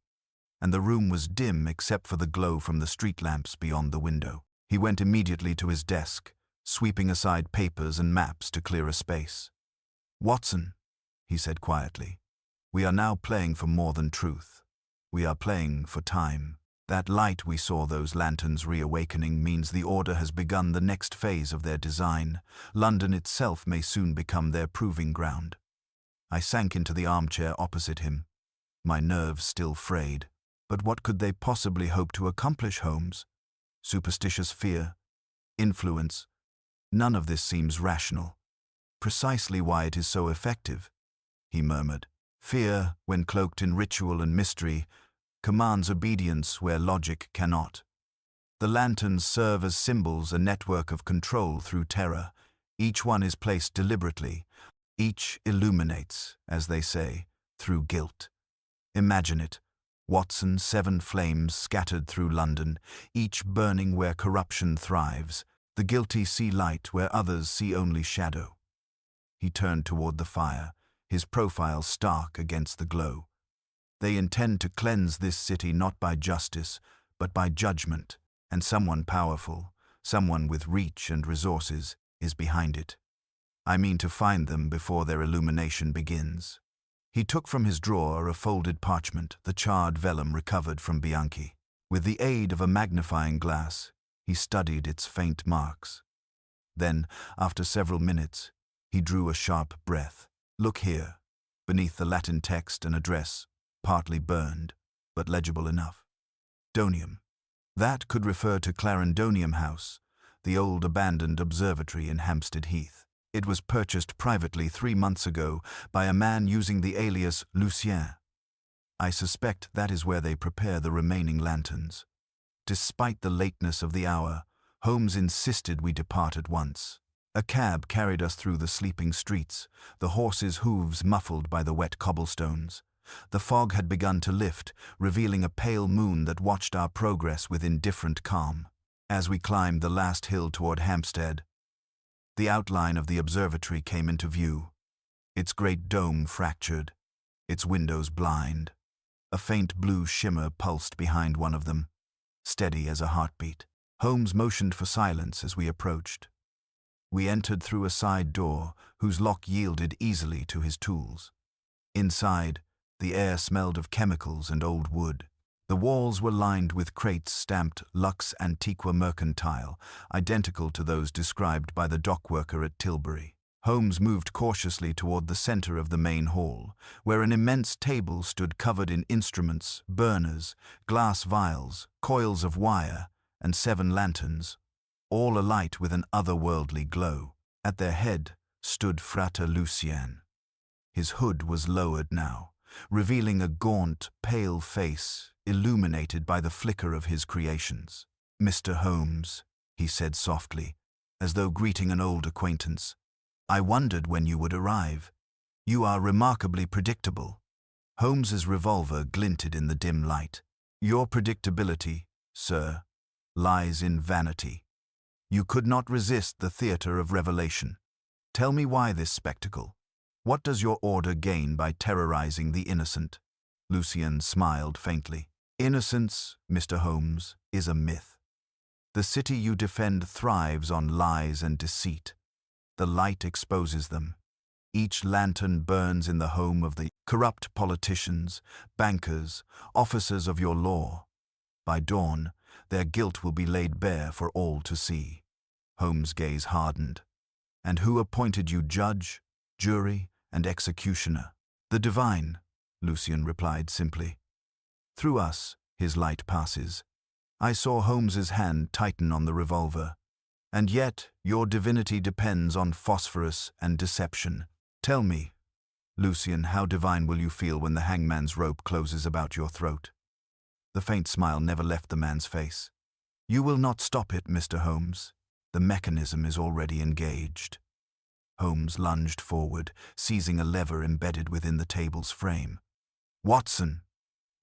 and the room was dim except for the glow from the street lamps beyond the window. He went immediately to his desk, sweeping aside papers and maps to clear a space. "Watson," he said quietly, "we are now playing for more than truth. We are playing for time. That light we saw those lanterns reawakening means the Order has begun the next phase of their design. London itself may soon become their proving ground." I sank into the armchair opposite him, my nerves still frayed. But what could they possibly hope to accomplish, Holmes? Superstitious fear? Influence? None of this seems rational. "Precisely why it is so effective," he murmured. "Fear, when cloaked in ritual and mystery, commands obedience where logic cannot. The lanterns serve as symbols, a network of control through terror. Each one is placed deliberately. Each illuminates, as they say, through guilt. Imagine it, Watson, 7 flames scattered through London, each burning where corruption thrives. The guilty see light where others see only shadow." He turned toward the fire, his profile stark against the glow. They intend to cleanse this city not by justice, but by judgment, and someone powerful, someone with reach and resources, is behind it. I mean to find them before their illumination begins." He took from his drawer a folded parchment, the charred vellum recovered from Bianchi. With the aid of a magnifying glass, he studied its faint marks. Then, after several minutes, he drew a sharp breath. "Look here." Beneath the Latin text an address, partly burned, but legible enough. Donium. That could refer to Clarendonium House, the old abandoned observatory in Hampstead Heath. It was purchased privately 3 months ago by a man using the alias Lucien. I suspect that is where they prepare the remaining lanterns. Despite the lateness of the hour, Holmes insisted we depart at once. A cab carried us through the sleeping streets, the horses' hooves muffled by the wet cobblestones. The fog had begun to lift, revealing a pale moon that watched our progress with indifferent calm. As we climbed the last hill toward Hampstead, the outline of the observatory came into view, its great dome fractured, its windows blind. A faint blue shimmer pulsed behind one of them, steady as a heartbeat. Holmes motioned for silence as we approached. We entered through a side door, whose lock yielded easily to his tools. Inside, the air smelled of chemicals and old wood. The walls were lined with crates stamped Lux Antiqua Mercantile, identical to those described by the dockworker at Tilbury. Holmes moved cautiously toward the center of the main hall, where an immense table stood covered in instruments, burners, glass vials, coils of wire, and 7 lanterns, all alight with an otherworldly glow. At their head stood Frater Lucien. His hood was lowered now, revealing a gaunt, pale face illuminated by the flicker of his creations. "Mr. Holmes," he said softly, as though greeting an old acquaintance, "I wondered when you would arrive. You are remarkably predictable." Holmes's revolver glinted in the dim light. "Your predictability, sir, lies in vanity. You could not resist the theater of revelation. Tell me why this spectacle? What does your order gain by terrorizing the innocent?" Lucien smiled faintly. "Innocence, Mr. Holmes, is a myth. The city you defend thrives on lies and deceit. The light exposes them. Each lantern burns in the home of the corrupt politicians, bankers, officers of your law. By dawn, their guilt will be laid bare for all to see." Holmes' gaze hardened. "And who appointed you judge, jury, and executioner?" "The divine," Lucien replied simply. "Through us, his light passes." I saw Holmes's hand tighten on the revolver. "And yet, your divinity depends on phosphorus and deception. Tell me, Lucien, how divine will you feel when the hangman's rope closes about your throat?" The faint smile never left the man's face. "You will not stop it, Mr. Holmes. The mechanism is already engaged." Holmes lunged forward, seizing a lever embedded within the table's frame. "Watson!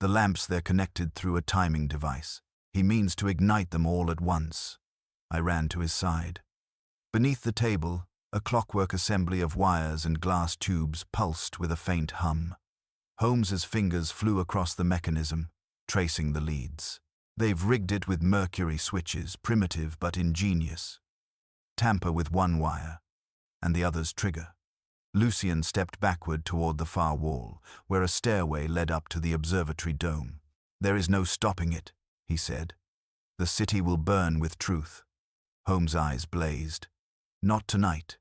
The lamps they're connected through a timing device. He means to ignite them all at once." I ran to his side. Beneath the table, a clockwork assembly of wires and glass tubes pulsed with a faint hum. Holmes's fingers flew across the mechanism, tracing the leads. "They've rigged it with mercury switches, primitive but ingenious. Tamper with one wire, and the other's trigger." Lucien stepped backward toward the far wall, where a stairway led up to the observatory dome. "There is no stopping it," he said. "The city will burn with truth." Holmes' eyes blazed. "Not tonight."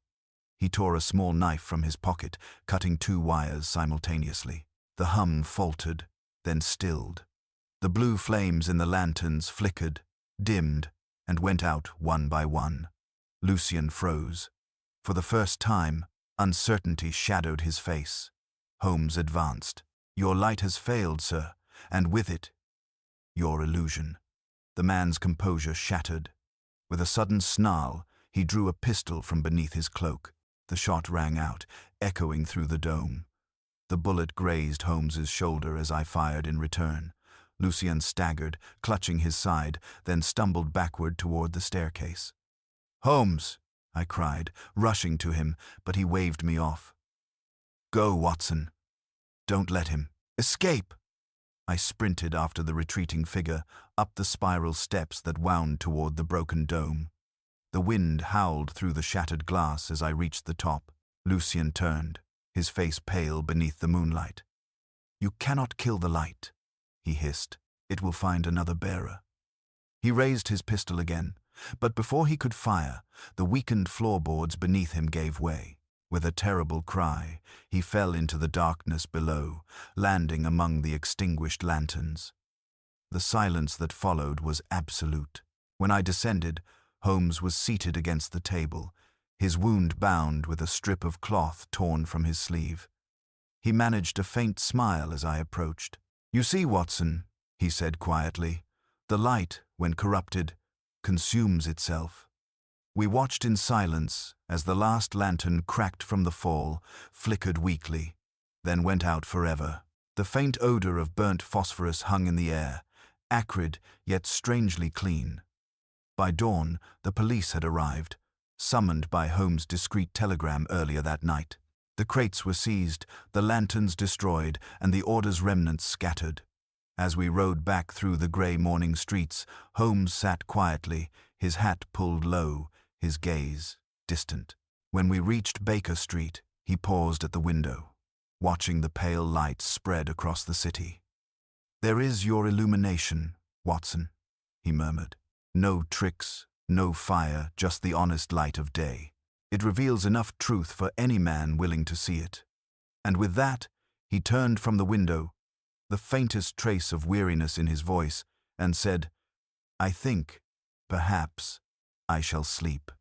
He tore a small knife from his pocket, cutting 2 wires simultaneously. The hum faltered, then stilled. The blue flames in the lanterns flickered, dimmed, and went out one by one. Lucien froze. For the first time, uncertainty shadowed his face. Holmes advanced. "Your light has failed, sir, and with it, your illusion." The man's composure shattered. With a sudden snarl, he drew a pistol from beneath his cloak. The shot rang out, echoing through the dome. The bullet grazed Holmes's shoulder as I fired in return. Lucien staggered, clutching his side, then stumbled backward toward the staircase. "Holmes!" I cried, rushing to him, but he waved me off. "Go, Watson. Don't let him. Escape!" I sprinted after the retreating figure, up the spiral steps that wound toward the broken dome. The wind howled through the shattered glass as I reached the top. Lucien turned, his face pale beneath the moonlight. "You cannot kill the light," he hissed. "It will find another bearer." He raised his pistol again, but before he could fire, the weakened floorboards beneath him gave way. With a terrible cry, he fell into the darkness below, landing among the extinguished lanterns. The silence that followed was absolute. When I descended, Holmes was seated against the table, his wound bound with a strip of cloth torn from his sleeve. He managed a faint smile as I approached. "You see, Watson," he said quietly, "the light, when corrupted, consumes itself." We watched in silence as the last lantern cracked from the fall, flickered weakly, then went out forever. The faint odor of burnt phosphorus hung in the air, acrid yet strangely clean. By dawn, the police had arrived, summoned by Holmes' discreet telegram earlier that night. The crates were seized, the lanterns destroyed, and the order's remnants scattered. As we rode back through the grey morning streets, Holmes sat quietly, his hat pulled low, his gaze distant. When we reached Baker Street, he paused at the window, watching the pale light spread across the city. "There is your illumination, Watson," he murmured. "No tricks, no fire, just the honest light of day. It reveals enough truth for any man willing to see it." And with that, he turned from the window, the faintest trace of weariness in his voice, and said, "I think, perhaps, I shall sleep."